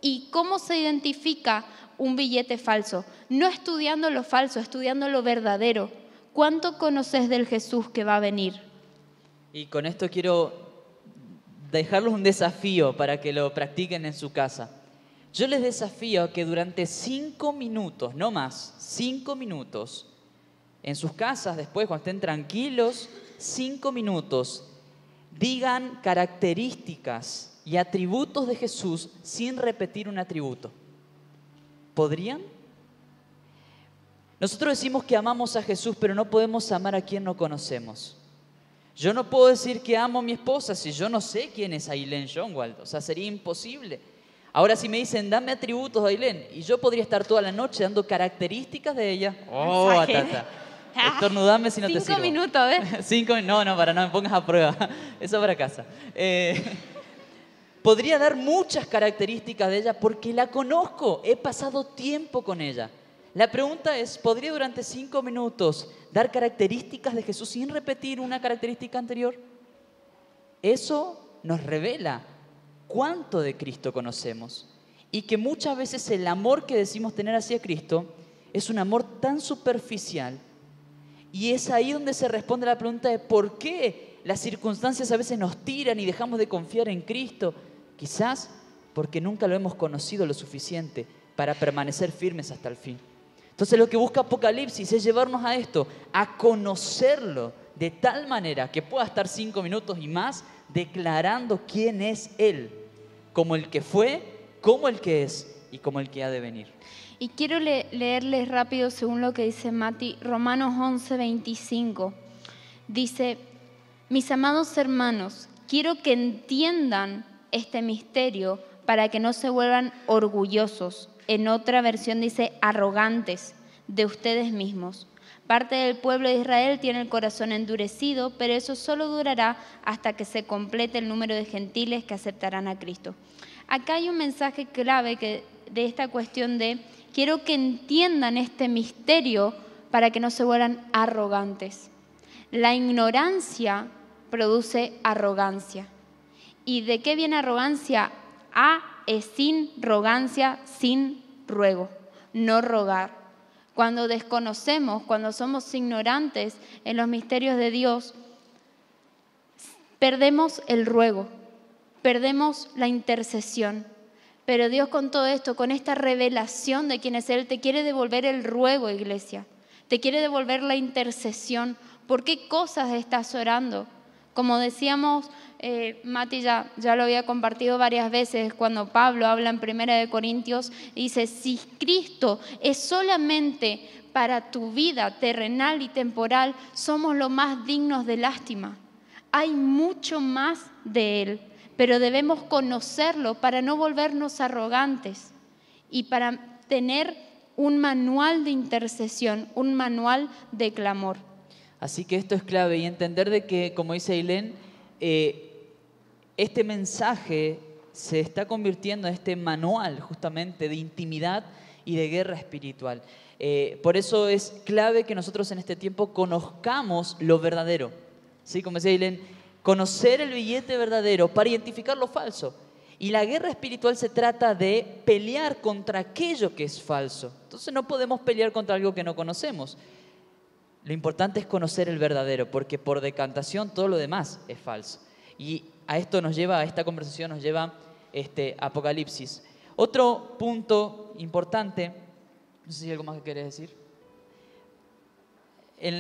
¿Y cómo se identifica un billete falso? No estudiando lo falso, estudiando lo verdadero. ¿Cuánto conoces del Jesús que va a venir? Y con esto quiero dejarles un desafío para que lo practiquen en su casa. Yo les desafío a que durante 5 minutos, no más, 5 minutos, en sus casas después, cuando estén tranquilos, 5 minutos, digan características y atributos de Jesús sin repetir un atributo. ¿Podrían? Nosotros decimos que amamos a Jesús, pero no podemos amar a quien no conocemos. Yo no puedo decir que amo a mi esposa si yo no sé quién es Ailén Jonwald. O sea, sería imposible. Ahora si me dicen, dame atributos de Ailén, y yo podría estar toda la noche dando características de ella. Oh, Atata. Estornudame si no te sirvo. 5 minutos, ¿ves? No, para no me pongas a prueba. Eso para casa. Podría dar muchas características de ella porque la conozco. He pasado tiempo con ella. La pregunta es, ¿podría durante 5 minutos dar características de Jesús sin repetir una característica anterior? Eso nos revela cuánto de Cristo conocemos y que muchas veces el amor que decimos tener hacia Cristo es un amor tan superficial, y es ahí donde se responde la pregunta de por qué las circunstancias a veces nos tiran y dejamos de confiar en Cristo. Quizás porque nunca lo hemos conocido lo suficiente para permanecer firmes hasta el fin. Entonces lo que busca Apocalipsis es llevarnos a esto, a conocerlo de tal manera que pueda estar 5 minutos y más declarando quién es Él, como el que fue, como el que es y como el que ha de venir. Y quiero leerles rápido según lo que dice Mati, Romanos 11:25. Dice, mis amados hermanos, quiero que entiendan este misterio para que no se vuelvan orgullosos. En otra versión dice arrogantes de ustedes mismos. Parte del pueblo de Israel tiene el corazón endurecido, pero eso solo durará hasta que se complete el número de gentiles que aceptarán a Cristo. Acá hay un mensaje clave de esta cuestión de quiero que entiendan este misterio para que no se vuelvan arrogantes. La ignorancia produce arrogancia. ¿Y de qué viene arrogancia? A es sin rogancia, sin ruego, no rogar. Cuando desconocemos, cuando somos ignorantes en los misterios de Dios, perdemos el ruego, perdemos la intercesión. Pero Dios con todo esto, con esta revelación de quién es Él, te quiere devolver el ruego, iglesia. Te quiere devolver la intercesión. ¿Por qué cosas estás orando? Como decíamos, Mati ya lo había compartido varias veces cuando Pablo habla en 1 Corintios, dice, si Cristo es solamente para tu vida terrenal y temporal, somos los más dignos de lástima. Hay mucho más de Él, pero debemos conocerlo para no volvernos arrogantes y para tener un manual de intercesión, un manual de clamor. Así que esto es clave y entender de que, como dice Ailén, este mensaje se está convirtiendo en este manual justamente de intimidad y de guerra espiritual. Por eso es clave que nosotros en este tiempo conozcamos lo verdadero. ¿Sí? Como decía Ailén, conocer el billete verdadero para identificar lo falso. Y la guerra espiritual se trata de pelear contra aquello que es falso. Entonces no podemos pelear contra algo que no conocemos. Lo importante es conocer el verdadero, porque por decantación todo lo demás es falso. Y a esto nos lleva, a esta conversación nos lleva Apocalipsis. Otro punto importante, no sé si hay algo más que querés decir.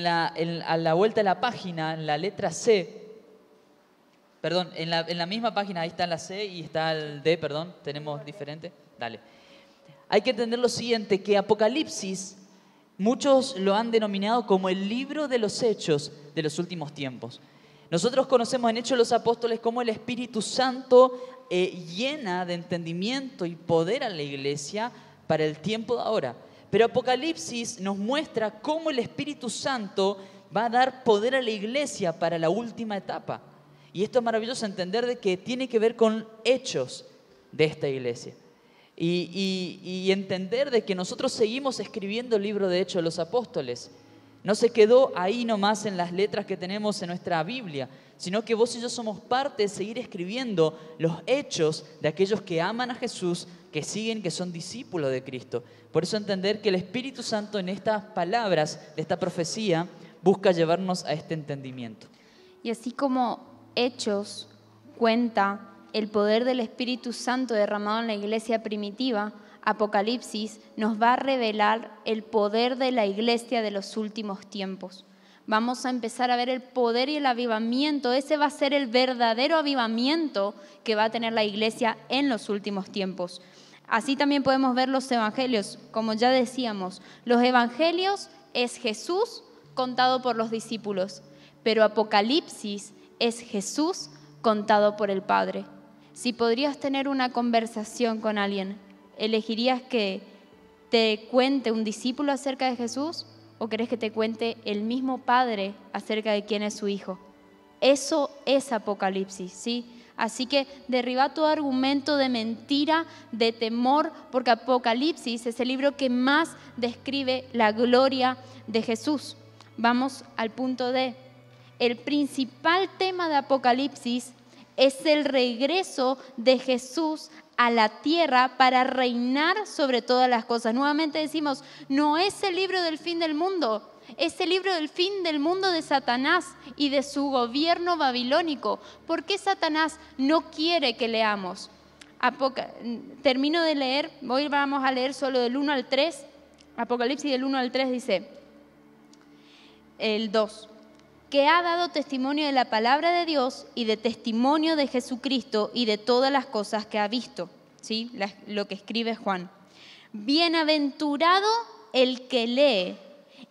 A la vuelta de la página, en la letra C, perdón, en la misma página, ahí está la C y está el D, perdón, tenemos diferente. Dale. Hay que entender lo siguiente, que Apocalipsis, muchos lo han denominado como el libro de los hechos de los últimos tiempos. Nosotros conocemos en Hechos de los Apóstoles cómo el Espíritu Santo llena de entendimiento y poder a la iglesia para el tiempo de ahora. Pero Apocalipsis nos muestra cómo el Espíritu Santo va a dar poder a la iglesia para la última etapa. Y esto es maravilloso entender de que tiene que ver con hechos de esta iglesia. Y entender de que nosotros seguimos escribiendo el libro de Hechos de los Apóstoles. No se quedó ahí nomás en las letras que tenemos en nuestra Biblia, sino que vos y yo somos parte de seguir escribiendo los hechos de aquellos que aman a Jesús, que siguen, que son discípulos de Cristo. Por eso entender que el Espíritu Santo en estas palabras de esta profecía busca llevarnos a este entendimiento. Y así como Hechos cuenta el poder del Espíritu Santo derramado en la iglesia primitiva, Apocalipsis nos va a revelar el poder de la iglesia de los últimos tiempos. Vamos a empezar a ver el poder y el avivamiento. Ese va a ser el verdadero avivamiento que va a tener la iglesia en los últimos tiempos. Así también podemos ver los evangelios. Como ya decíamos, los evangelios es Jesús contado por los discípulos, pero Apocalipsis es Jesús contado por el Padre. Si podrías tener una conversación con alguien, ¿elegirías que te cuente un discípulo acerca de Jesús o querés que te cuente el mismo Padre acerca de quién es su Hijo? Eso es Apocalipsis, ¿sí? Así que derriba todo argumento de mentira, de temor, porque Apocalipsis es el libro que más describe la gloria de Jesús. Vamos al punto D. El principal tema de Apocalipsis es el regreso de Jesús a la tierra para reinar sobre todas las cosas. Nuevamente decimos, no es el libro del fin del mundo, es el libro del fin del mundo de Satanás y de su gobierno babilónico. ¿Por qué Satanás no quiere que leamos? Termino de leer, hoy vamos a leer solo del 1 al 3. Apocalipsis del 1 al 3 dice, el 2. Que ha dado testimonio de la palabra de Dios y de testimonio de Jesucristo y de todas las cosas que ha visto. ¿Sí? Lo que escribe Juan. Bienaventurado el que lee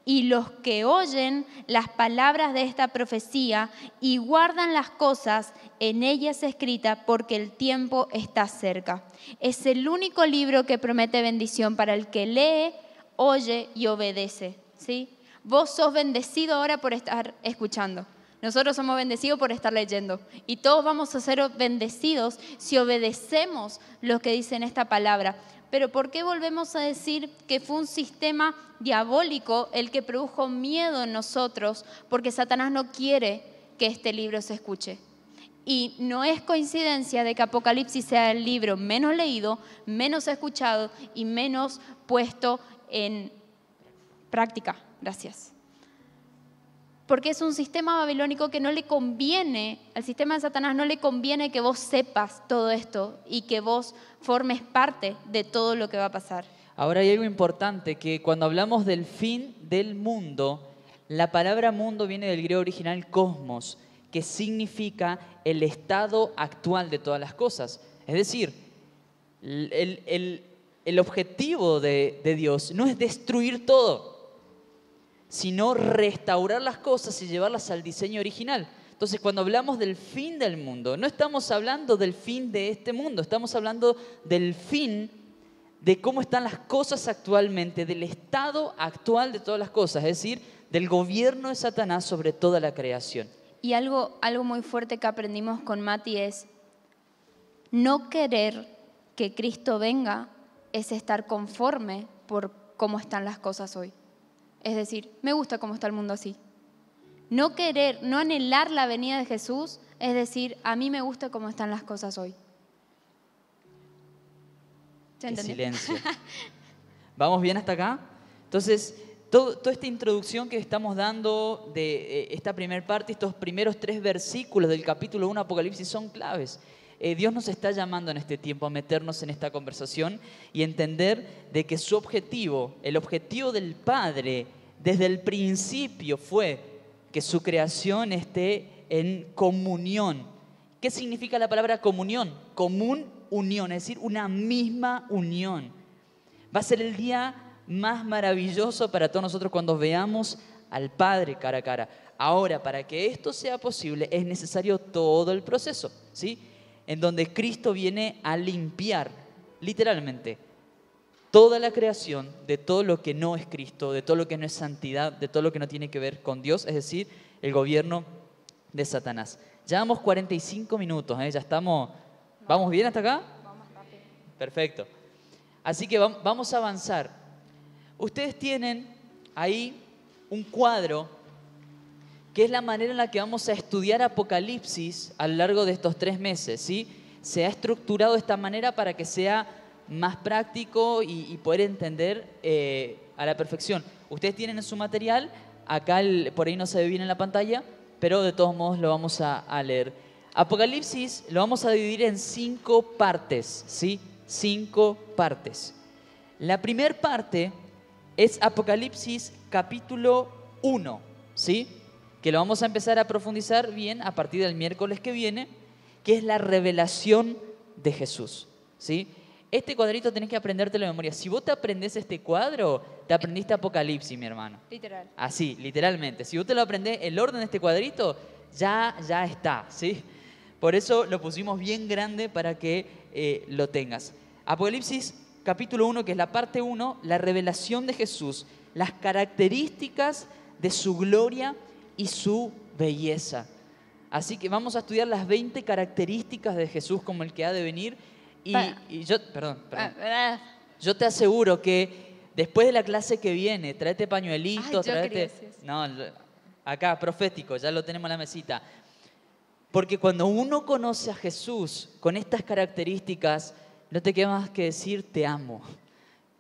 y los que oyen las palabras de esta profecía y guardan las cosas en ellas escritas, porque el tiempo está cerca. Es el único libro que promete bendición para el que lee, oye y obedece. ¿Sí? Vos sos bendecido ahora por estar escuchando. Nosotros somos bendecidos por estar leyendo. Y todos vamos a ser bendecidos si obedecemos lo que dice en esta palabra. Pero ¿por qué volvemos a decir que fue un sistema diabólico el que produjo miedo en nosotros? Porque Satanás no quiere que este libro se escuche. Y no es coincidencia de que Apocalipsis sea el libro menos leído, menos escuchado y menos puesto en práctica. Gracias. Porque es un sistema babilónico que no le conviene, al sistema de Satanás no le conviene que vos sepas todo esto y que vos formes parte de todo lo que va a pasar. Ahora hay algo importante, que cuando hablamos del fin del mundo, la palabra mundo viene del griego original cosmos, que significa el estado actual de todas las cosas. Es decir, el objetivo de Dios no es destruir todo, sino restaurar las cosas y llevarlas al diseño original. Entonces, cuando hablamos del fin del mundo, no estamos hablando del fin de este mundo, estamos hablando del fin de cómo están las cosas actualmente, del estado actual de todas las cosas, es decir, del gobierno de Satanás sobre toda la creación. Y algo muy fuerte que aprendimos con Mati es no querer que Cristo venga es estar conforme por cómo están las cosas hoy. Es decir, me gusta cómo está el mundo así. No querer, no anhelar la venida de Jesús, es decir, a mí me gusta cómo están las cosas hoy. Qué silencio. ¿Vamos bien hasta acá? Entonces, toda esta introducción que estamos dando de esta primera parte, estos primeros 3 versículos del capítulo 1 de Apocalipsis son claves. Dios nos está llamando en este tiempo a meternos en esta conversación y entender de que su objetivo, el objetivo del Padre desde el principio fue que su creación esté en comunión. ¿Qué significa la palabra comunión? Común unión, es decir, una misma unión. Va a ser el día más maravilloso para todos nosotros cuando veamos al Padre cara a cara. Ahora, para que esto sea posible, es necesario todo el proceso, ¿sí? En donde Cristo viene a limpiar, literalmente, toda la creación de todo lo que no es Cristo, de todo lo que no es santidad, de todo lo que no tiene que ver con Dios, es decir, el gobierno de Satanás. Llevamos 45 minutos, ya estamos. ¿Vamos bien hasta acá? Vamos rápido. Perfecto. Así que vamos a avanzar. Ustedes tienen ahí un cuadro que es la manera en la que vamos a estudiar Apocalipsis a lo largo de estos 3 meses, ¿sí? Se ha estructurado de esta manera para que sea más práctico y poder entender a la perfección. Ustedes tienen en su material, acá por ahí no se ve bien en la pantalla, pero de todos modos lo vamos a leer. Apocalipsis lo vamos a dividir en 5 partes, ¿sí? 5 partes. La primera parte es Apocalipsis capítulo 1, ¿sí? Que lo vamos a empezar a profundizar bien a partir del miércoles que viene, que es la revelación de Jesús, ¿sí? Este cuadrito tenés que aprendértelo de memoria. Si vos te aprendés este cuadro, te aprendiste Apocalipsis, mi hermano. Literal. Así, literalmente. Si vos te lo aprendés, el orden de este cuadrito ya está, ¿sí? Por eso lo pusimos bien grande para que lo tengas. Apocalipsis capítulo 1, que es la parte 1, la revelación de Jesús, las características de su gloria y su belleza. Así que vamos a estudiar las 20 características de Jesús como el que ha de venir. Y yo, perdón. Yo te aseguro que después de la clase que viene, tráete pañuelito, tráete. No, acá, profético, ya lo tenemos en la mesita. Porque cuando uno conoce a Jesús con estas características, no te queda más que decir te amo.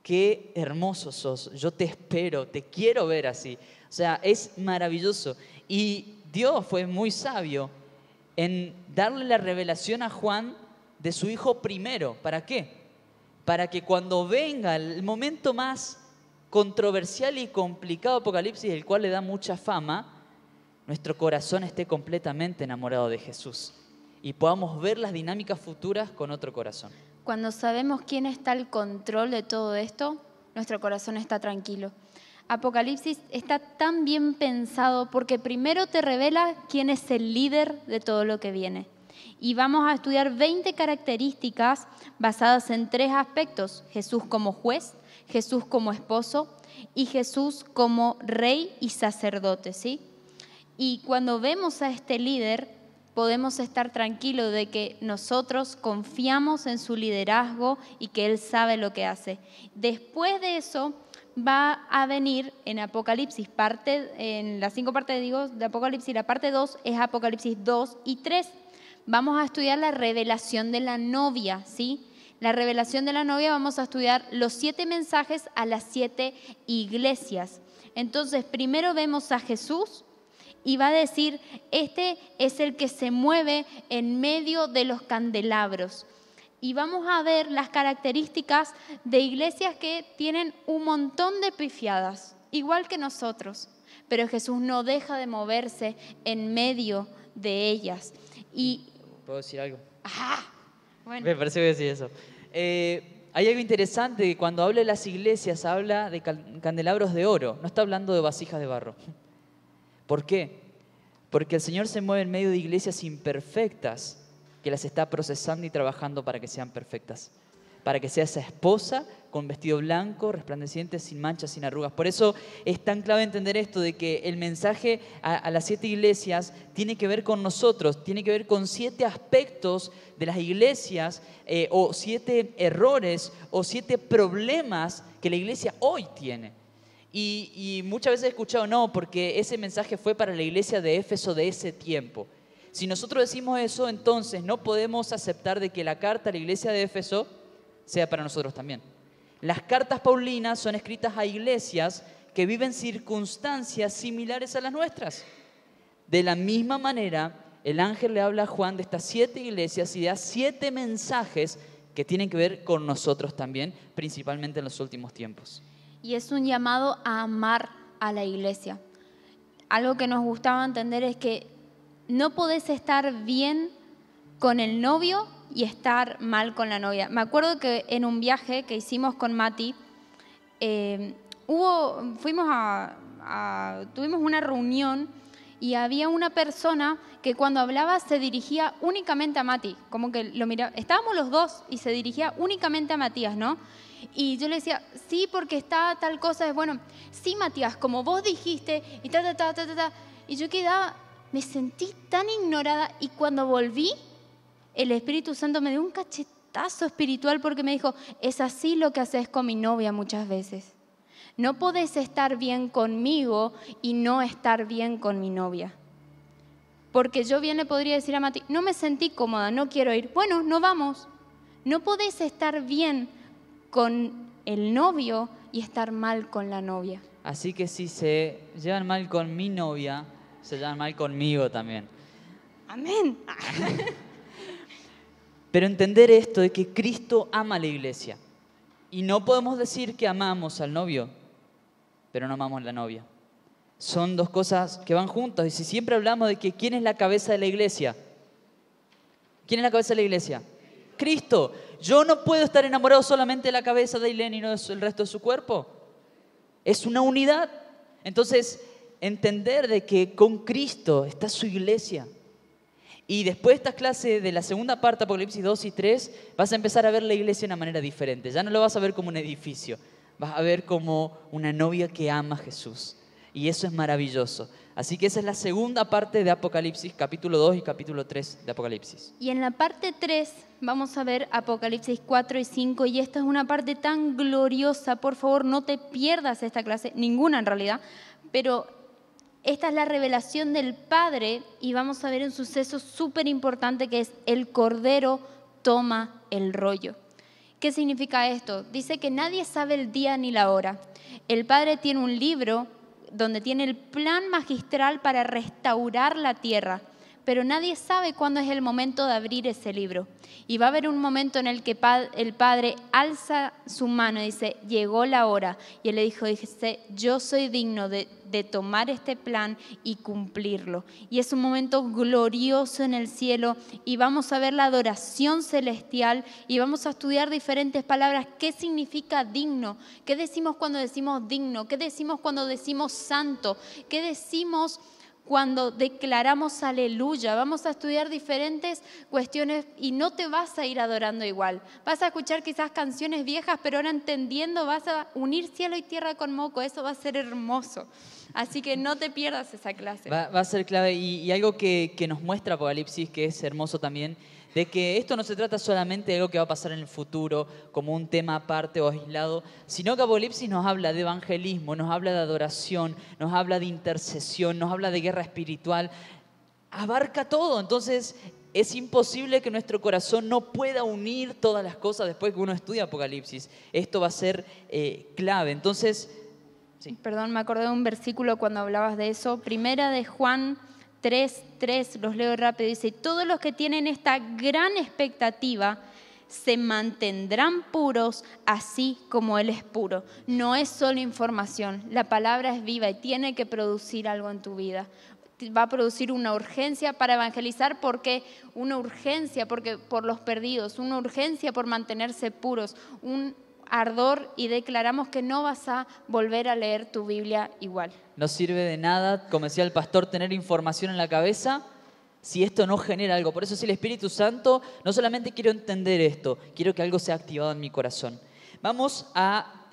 Qué hermoso sos, yo te espero, te quiero ver así. O sea, es maravilloso. Y Dios fue muy sabio en darle la revelación a Juan de su hijo primero. ¿Para qué? Para que cuando venga el momento más controversial y complicado de Apocalipsis, el cual le da mucha fama, nuestro corazón esté completamente enamorado de Jesús y podamos ver las dinámicas futuras con otro corazón. Cuando sabemos quién está al control de todo esto, nuestro corazón está tranquilo. Apocalipsis está tan bien pensado porque primero te revela quién es el líder de todo lo que viene. Y vamos a estudiar 20 características basadas en 3 aspectos: Jesús como juez, Jesús como esposo y Jesús como rey y sacerdote, ¿sí? Y cuando vemos a este líder, podemos estar tranquilos de que nosotros confiamos en su liderazgo y que Él sabe lo que hace. Después de eso va a venir en Apocalipsis, en las 5 partes de Apocalipsis, la parte 2 es Apocalipsis 2 y 3. Vamos a estudiar la revelación de la novia, ¿sí? La revelación de la novia, vamos a estudiar los 7 mensajes a las 7 iglesias. Entonces, primero vemos a Jesús y va a decir, este es el que se mueve en medio de los candelabros. Y vamos a ver las características de iglesias que tienen un montón de pifiadas, igual que nosotros. pero Jesús no deja de moverse en medio de ellas. Y ¿Puedo decir algo? bueno, Me parece que voy a decir eso. Hay algo interesante, que cuando habla de las iglesias, habla de candelabros de oro, no está hablando de vasijas de barro. ¿Por qué? Porque el Señor se mueve en medio de iglesias imperfectas, que las está procesando y trabajando para que sean perfectas. Para que sea esa esposa con vestido blanco, resplandeciente, sin manchas, sin arrugas. Por eso es tan clave entender esto de que el mensaje a las 7 iglesias tiene que ver con nosotros, tiene que ver con 7 aspectos de las iglesias o 7 errores o 7 problemas que la iglesia hoy tiene. Y muchas veces he escuchado, no, porque ese mensaje fue para la iglesia de Éfeso de ese tiempo. Si nosotros decimos eso, entonces no podemos aceptar de que la carta a la iglesia de Éfeso sea para nosotros también. Las cartas paulinas son escritas a iglesias que viven circunstancias similares a las nuestras. De la misma manera, el ángel le habla a Juan de estas 7 iglesias y da 7 mensajes que tienen que ver con nosotros también, principalmente en los últimos tiempos. y es un llamado a amar a la iglesia. Algo que nos gustaba entender es que no podés estar bien con el novio y estar mal con la novia. Me acuerdo que en un viaje que hicimos con Mati, tuvimos una reunión y había una persona que cuando hablaba se dirigía únicamente a Mati, como que lo miraba, estábamos los dos y se dirigía únicamente a Matías, ¿no? Y yo le decía, sí, porque está tal cosa, es bueno, sí, Matías, como vos dijiste, y y yo quedaba, me sentí tan ignorada, y cuando volví, el Espíritu Santo me dio un cachetazo espiritual porque me dijo, es así lo que haces con mi novia muchas veces. No podés estar bien conmigo y no estar bien con mi novia. Porque yo bien le podría decir a Mati, no me sentí cómoda, no quiero ir. Bueno, no vamos. No podés estar bien con el novio y estar mal con la novia. Así que si se llevan mal con mi novia, se llevan mal conmigo también. Amén. Pero entender esto de que Cristo ama a la iglesia. Y no podemos decir que amamos al novio, pero no amamos a la novia. Son dos cosas que van juntas. Y si siempre hablamos de que ¿quién es la cabeza de la iglesia? ¿Quién es la cabeza de la iglesia? Cristo. Yo no puedo estar enamorado solamente de la cabeza de Ailén y no del resto de su cuerpo. Es una unidad. Entonces, entender de que con Cristo está su iglesia. Y después de esta clase de la segunda parte, Apocalipsis 2 y 3, vas a empezar a ver la iglesia de una manera diferente. Ya no lo vas a ver como un edificio, vas a ver como una novia que ama a Jesús. Y eso es maravilloso. Así que esa es la segunda parte de Apocalipsis, capítulo 2 y capítulo 3 de Apocalipsis. Y en la parte 3 vamos a ver Apocalipsis 4 y 5, y esta es una parte tan gloriosa. Por favor, no te pierdas esta clase, ninguna en realidad, pero esta es la revelación del Padre y vamos a ver un suceso súper importante que es el Cordero toma el rollo. ¿Qué significa esto? Dice que nadie sabe el día ni la hora. El Padre tiene un libro donde tiene el plan magistral para restaurar la tierra, pero nadie sabe cuándo es el momento de abrir ese libro. Y va a haber un momento en el que el Padre alza su mano y dice, llegó la hora. Y él le dice, yo soy digno de tomar este plan y cumplirlo. Y es un momento glorioso en el cielo y vamos a ver la adoración celestial y vamos a estudiar diferentes palabras. ¿Qué significa digno? ¿Qué decimos cuando decimos digno? ¿Qué decimos cuando decimos santo? ¿Qué decimos cuando declaramos aleluya? Vamos a estudiar diferentes cuestiones y no te vas a ir adorando igual. Vas a escuchar quizás canciones viejas, pero ahora entendiendo vas a unir cielo y tierra con moco. Eso va a ser hermoso. Así que no te pierdas esa clase. Va a ser clave y algo que nos muestra Apocalipsis, que es hermoso también, de que esto no se trata solamente de algo que va a pasar en el futuro, como un tema aparte o aislado, sino que Apocalipsis nos habla de evangelismo, nos habla de adoración, nos habla de intercesión, nos habla de guerra espiritual, abarca todo. Entonces es imposible que nuestro corazón no pueda unir todas las cosas después que uno estudia Apocalipsis. Esto va a ser clave. Entonces, sí. Perdón, me acordé de un versículo cuando hablabas de eso. Primera de Juan 3:3, los leo rápido, dice, todos los que tienen esta gran expectativa se mantendrán puros así como Él es puro. No es solo información, la palabra es viva y tiene que producir algo en tu vida. Va a producir una urgencia para evangelizar, porque una urgencia porque por los perdidos, una urgencia por mantenerse puros, un ardor, y declaramos que no vas a volver a leer tu Biblia igual. No sirve de nada, como decía el pastor, tener información en la cabeza si esto no genera algo. Por eso, si el Espíritu Santo, no solamente quiero entender esto, quiero que algo sea activado en mi corazón. Vamos a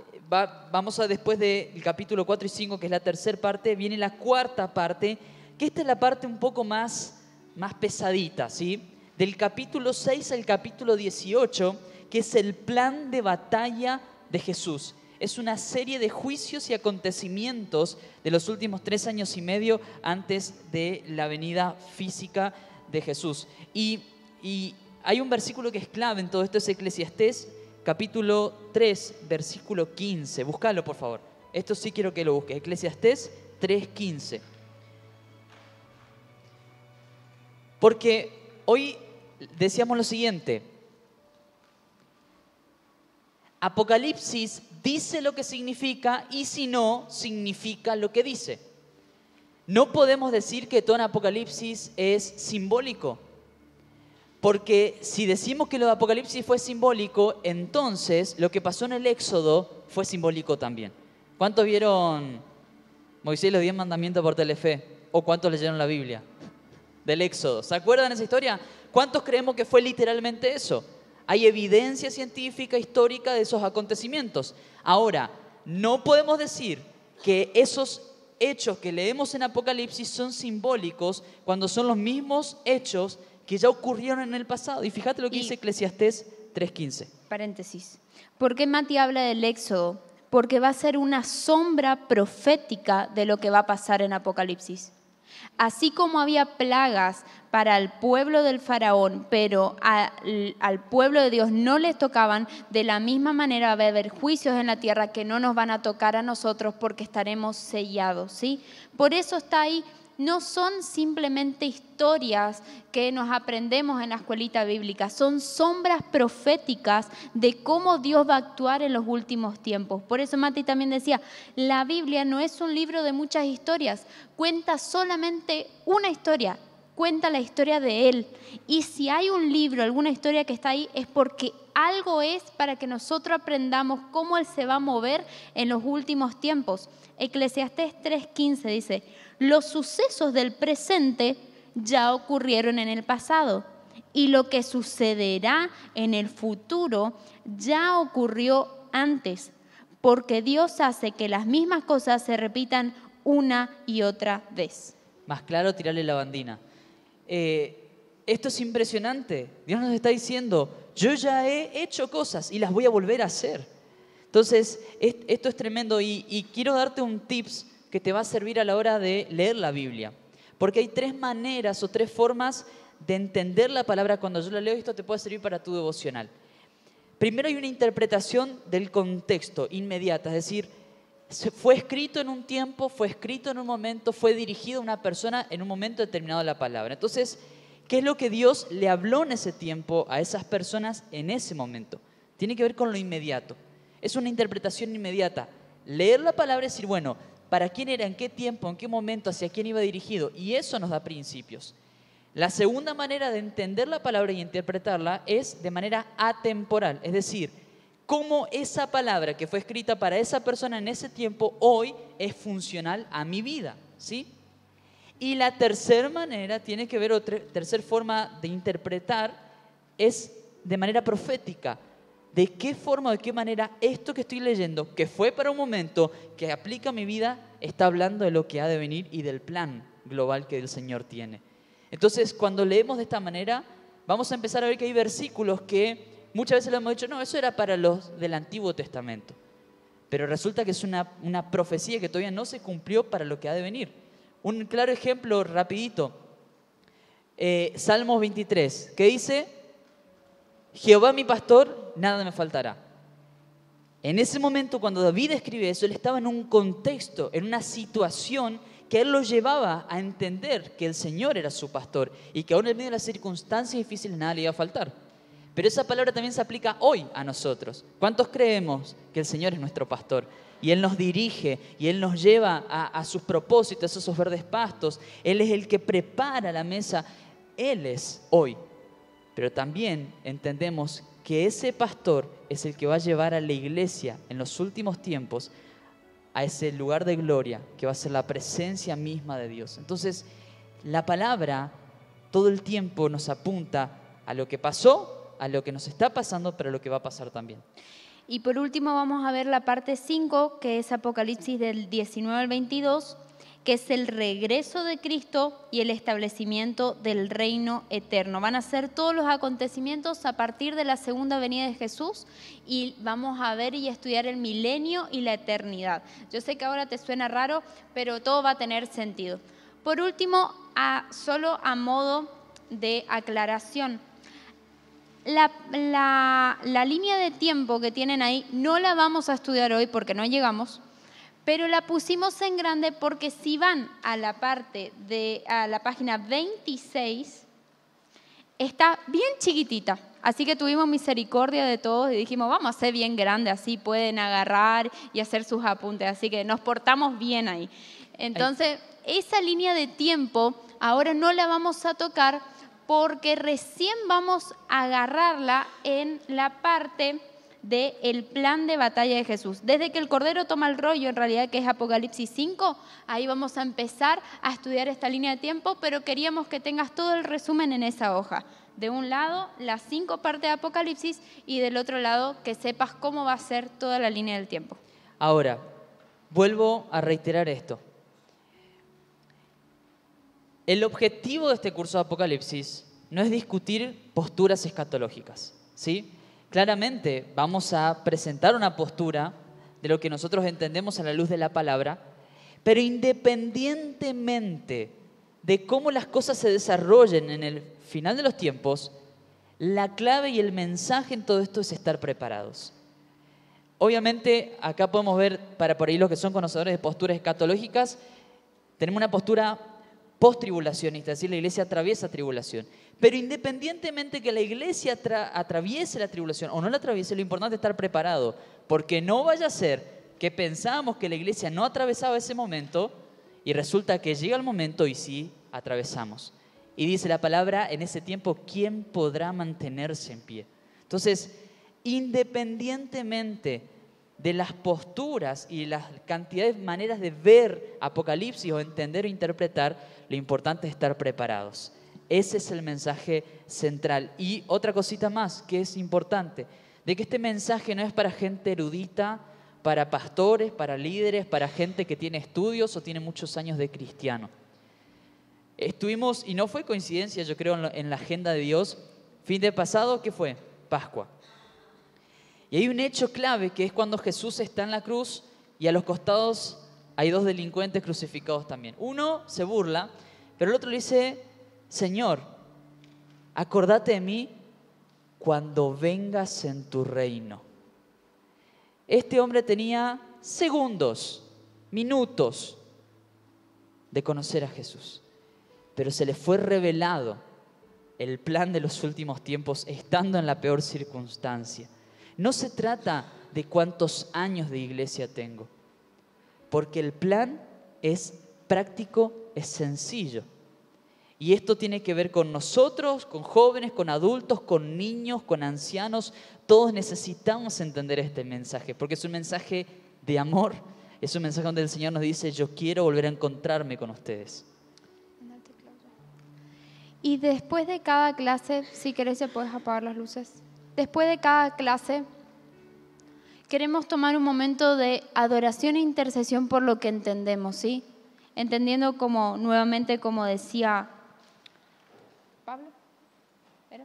después del capítulo 4 y 5, que es la tercera parte, viene la cuarta parte, que esta es la parte un poco más pesadita, ¿sí? Del capítulo 6 al capítulo 18, que es el plan de batalla de Jesús. Es una serie de juicios y acontecimientos de los últimos 3 años y medio antes de la venida física de Jesús. Y hay un versículo que es clave en todo esto, es Eclesiastés, capítulo 3, versículo 15. Búscalo, por favor. Esto sí quiero que lo busques. Eclesiastés 3:15. Porque hoy decíamos lo siguiente: Apocalipsis dice lo que significa, y si no, significa lo que dice. No podemos decir que todo en Apocalipsis es simbólico, porque si decimos que lo de Apocalipsis fue simbólico, entonces lo que pasó en el Éxodo fue simbólico también. ¿Cuántos vieron Moisés y los 10 mandamientos por Telefe? ¿O cuántos leyeron la Biblia del Éxodo? ¿Se acuerdan de esa historia? ¿Cuántos creemos que fue literalmente eso? Hay evidencia científica, histórica de esos acontecimientos. Ahora, no podemos decir que esos hechos que leemos en Apocalipsis son simbólicos cuando son los mismos hechos que ya ocurrieron en el pasado. Y fíjate lo que dice Eclesiastés 3:15. Paréntesis. ¿Por qué Mati habla del Éxodo? Porque va a ser una sombra profética de lo que va a pasar en Apocalipsis. Así como había plagas para el pueblo del faraón, pero al pueblo de Dios no les tocaban, de la misma manera va a haber juicios en la tierra que no nos van a tocar a nosotros, porque estaremos sellados, ¿sí? Por eso está ahí. No son simplemente historias que nos aprendemos en la escuelita bíblica, son sombras proféticas de cómo Dios va a actuar en los últimos tiempos. Por eso Mati también decía, la Biblia no es un libro de muchas historias, cuenta solamente una historia, cuenta la historia de Él. Y si hay un libro, alguna historia que está ahí, es porque algo es para que nosotros aprendamos cómo Él se va a mover en los últimos tiempos. Eclesiastés 3:15 dice: los sucesos del presente ya ocurrieron en el pasado, y lo que sucederá en el futuro ya ocurrió antes, porque Dios hace que las mismas cosas se repitan una y otra vez. Más claro, tirarle la bandina. Esto es impresionante. Dios nos está diciendo, yo ya he hecho cosas y las voy a volver a hacer. Entonces, esto es tremendo, y quiero darte un tips que te va a servir a la hora de leer la Biblia. Porque hay 3 maneras o 3 formas de entender la palabra cuando yo la leo, y esto te puede servir para tu devocional. Primero, hay una interpretación del contexto inmediata, es decir, fue escrito en un tiempo, fue escrito en un momento, fue dirigido a una persona en un momento determinado de la palabra. Entonces, ¿qué es lo que Dios le habló en ese tiempo a esas personas en ese momento? Tiene que ver con lo inmediato. Es una interpretación inmediata. Leer la palabra y decir, bueno, ¿para quién era? ¿En qué tiempo? ¿En qué momento? ¿Hacia quién iba dirigido? Y eso nos da principios. La segunda manera de entender la palabra y interpretarla es de manera atemporal. Es decir, cómo esa palabra que fue escrita para esa persona en ese tiempo hoy es funcional a mi vida, ¿sí? Y la tercera manera tiene que ver, tercera forma de interpretar, es de manera profética. ¿De qué forma, de qué manera esto que estoy leyendo, que fue para un momento, que aplica a mi vida, está hablando de lo que ha de venir y del plan global que el Señor tiene? Entonces, cuando leemos de esta manera, vamos a empezar a ver que hay versículos que muchas veces le hemos dicho, no, eso era para los del Antiguo Testamento. Pero resulta que es una profecía que todavía no se cumplió para lo que ha de venir. Un claro ejemplo, rapidito, Salmos 23, que dice, Jehová mi pastor, nada me faltará. En ese momento, cuando David escribe eso, él estaba en un contexto, en una situación que él lo llevaba a entender que el Señor era su pastor y que aún en medio de las circunstancias difíciles nada le iba a faltar. Pero esa palabra también se aplica hoy a nosotros. ¿Cuántos creemos que el Señor es nuestro pastor? Y Él nos dirige, y Él nos lleva a sus propósitos, a esos verdes pastos. Él es el que prepara la mesa. Él es hoy. Pero también entendemos que ese pastor es el que va a llevar a la iglesia en los últimos tiempos a ese lugar de gloria que va a ser la presencia misma de Dios. Entonces, la palabra todo el tiempo nos apunta a lo que pasó, a lo que nos está pasando, pero a lo que va a pasar también. Y por último vamos a ver la parte 5, que es Apocalipsis del 19 al 22, que es el regreso de Cristo y el establecimiento del reino eterno. Van a ser todos los acontecimientos a partir de la segunda venida de Jesús y vamos a ver y estudiar el milenio y la eternidad. Yo sé que ahora te suena raro, pero todo va a tener sentido. Por último, solo a modo de aclaración, la línea de tiempo que tienen ahí no la vamos a estudiar hoy porque no llegamos, pero la pusimos en grande porque si van a la página 26, está bien chiquitita. Así que tuvimos misericordia de todos y dijimos, vamos a hacer bien grande, así pueden agarrar y hacer sus apuntes. Así que nos portamos bien ahí. Entonces, esa línea de tiempo ahora no la vamos a tocar porque recién vamos a agarrarla en la parte del plan de batalla de Jesús. Desde que el Cordero toma el rollo, en realidad que es Apocalipsis 5, ahí vamos a empezar a estudiar esta línea de tiempo, pero queríamos que tengas todo el resumen en esa hoja. De un lado, las 5 partes de Apocalipsis y del otro lado, que sepas cómo va a ser toda la línea del tiempo. Ahora, vuelvo a reiterar esto. El objetivo de este curso de Apocalipsis no es discutir posturas escatológicas, ¿sí? Claramente vamos a presentar una postura de lo que nosotros entendemos a la luz de la palabra, pero independientemente de cómo las cosas se desarrollen en el final de los tiempos, la clave y el mensaje en todo esto es estar preparados. Obviamente, acá podemos ver, para por ahí los que son conocedores de posturas escatológicas, tenemos una postura post-tribulacionista, es decir, la iglesia atraviesa tribulación. Pero independientemente que la iglesia atraviese la tribulación o no la atraviese, lo importante es estar preparado, porque no vaya a ser que pensamos que la iglesia no atravesaba ese momento y resulta que llega el momento y sí atravesamos. Y dice la palabra, en ese tiempo, ¿quién podrá mantenerse en pie? Entonces, independientemente de las posturas y las cantidades de maneras de ver Apocalipsis o entender o interpretar, lo importante es estar preparados. Ese es el mensaje central. Y otra cosita más que es importante, de que este mensaje no es para gente erudita, para pastores, para líderes, para gente que tiene estudios o tiene muchos años de cristiano. Estuvimos, y no fue coincidencia, yo creo, en la agenda de Dios, fin de pasado, ¿qué fue? Pascua. Y hay un hecho clave que es cuando Jesús está en la cruz y a los costados hay 2 delincuentes crucificados también. Uno se burla, pero el otro le dice, Señor, acordate de mí cuando vengas en tu reino. Este hombre tenía segundos, minutos de conocer a Jesús, pero se le fue revelado el plan de los últimos tiempos estando en la peor circunstancia. No se trata de cuántos años de iglesia tengo, porque el plan es práctico, es sencillo. Y esto tiene que ver con nosotros, con jóvenes, con adultos, con niños, con ancianos. Todos necesitamos entender este mensaje, porque es un mensaje de amor. Es un mensaje donde el Señor nos dice, yo quiero volver a encontrarme con ustedes. Y después de cada clase, si querés ya puedes apagar las luces. Después de cada clase, queremos tomar un momento de adoración e intercesión por lo que entendemos, ¿sí? Entendiendo como, nuevamente, como decía Pablo, ¿era?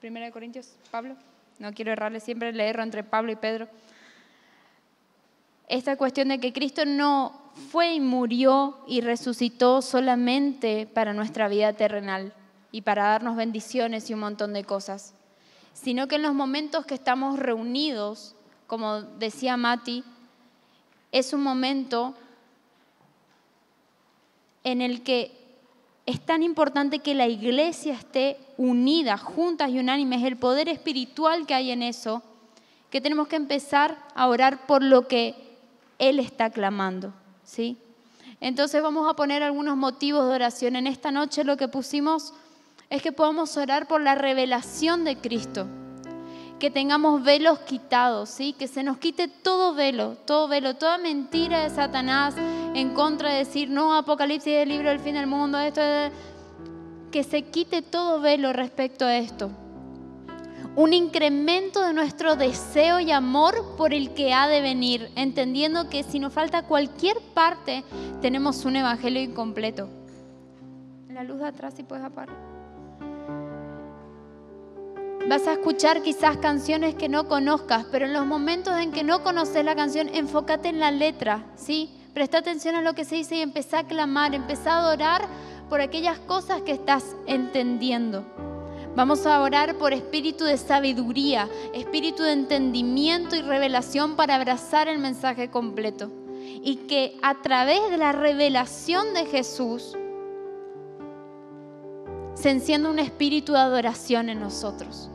1 Corintios, Pablo, no quiero errarle, siempre le erro entre Pablo y Pedro. Esta cuestión de que Cristo no fue y murió y resucitó solamente para nuestra vida terrenal y para darnos bendiciones y un montón de cosas, sino que en los momentos que estamos reunidos, como decía Mati, es un momento en el que es tan importante que la iglesia esté unida, juntas y unánimes, el poder espiritual que hay en eso, que tenemos que empezar a orar por lo que Él está clamando, ¿sí? Entonces vamos a poner algunos motivos de oración. En esta noche lo que pusimos es que podamos orar por la revelación de Cristo, que tengamos velos quitados, ¿sí? Que se nos quite todo velo, toda mentira de Satanás en contra de decir, no, Apocalipsis es el libro del fin del mundo, que se quite todo velo respecto a esto. Un incremento de nuestro deseo y amor por el que ha de venir, entendiendo que si nos falta cualquier parte, tenemos un evangelio incompleto. La luz de atrás, si puedes apagar. Vas a escuchar quizás canciones que no conozcas, pero en los momentos en que no conoces la canción, enfócate en la letra, ¿sí? Presta atención a lo que se dice y empezá a clamar, empezá a adorar por aquellas cosas que estás entendiendo. Vamos a orar por espíritu de sabiduría, espíritu de entendimiento y revelación para abrazar el mensaje completo. Y que a través de la revelación de Jesús se encienda un espíritu de adoración en nosotros.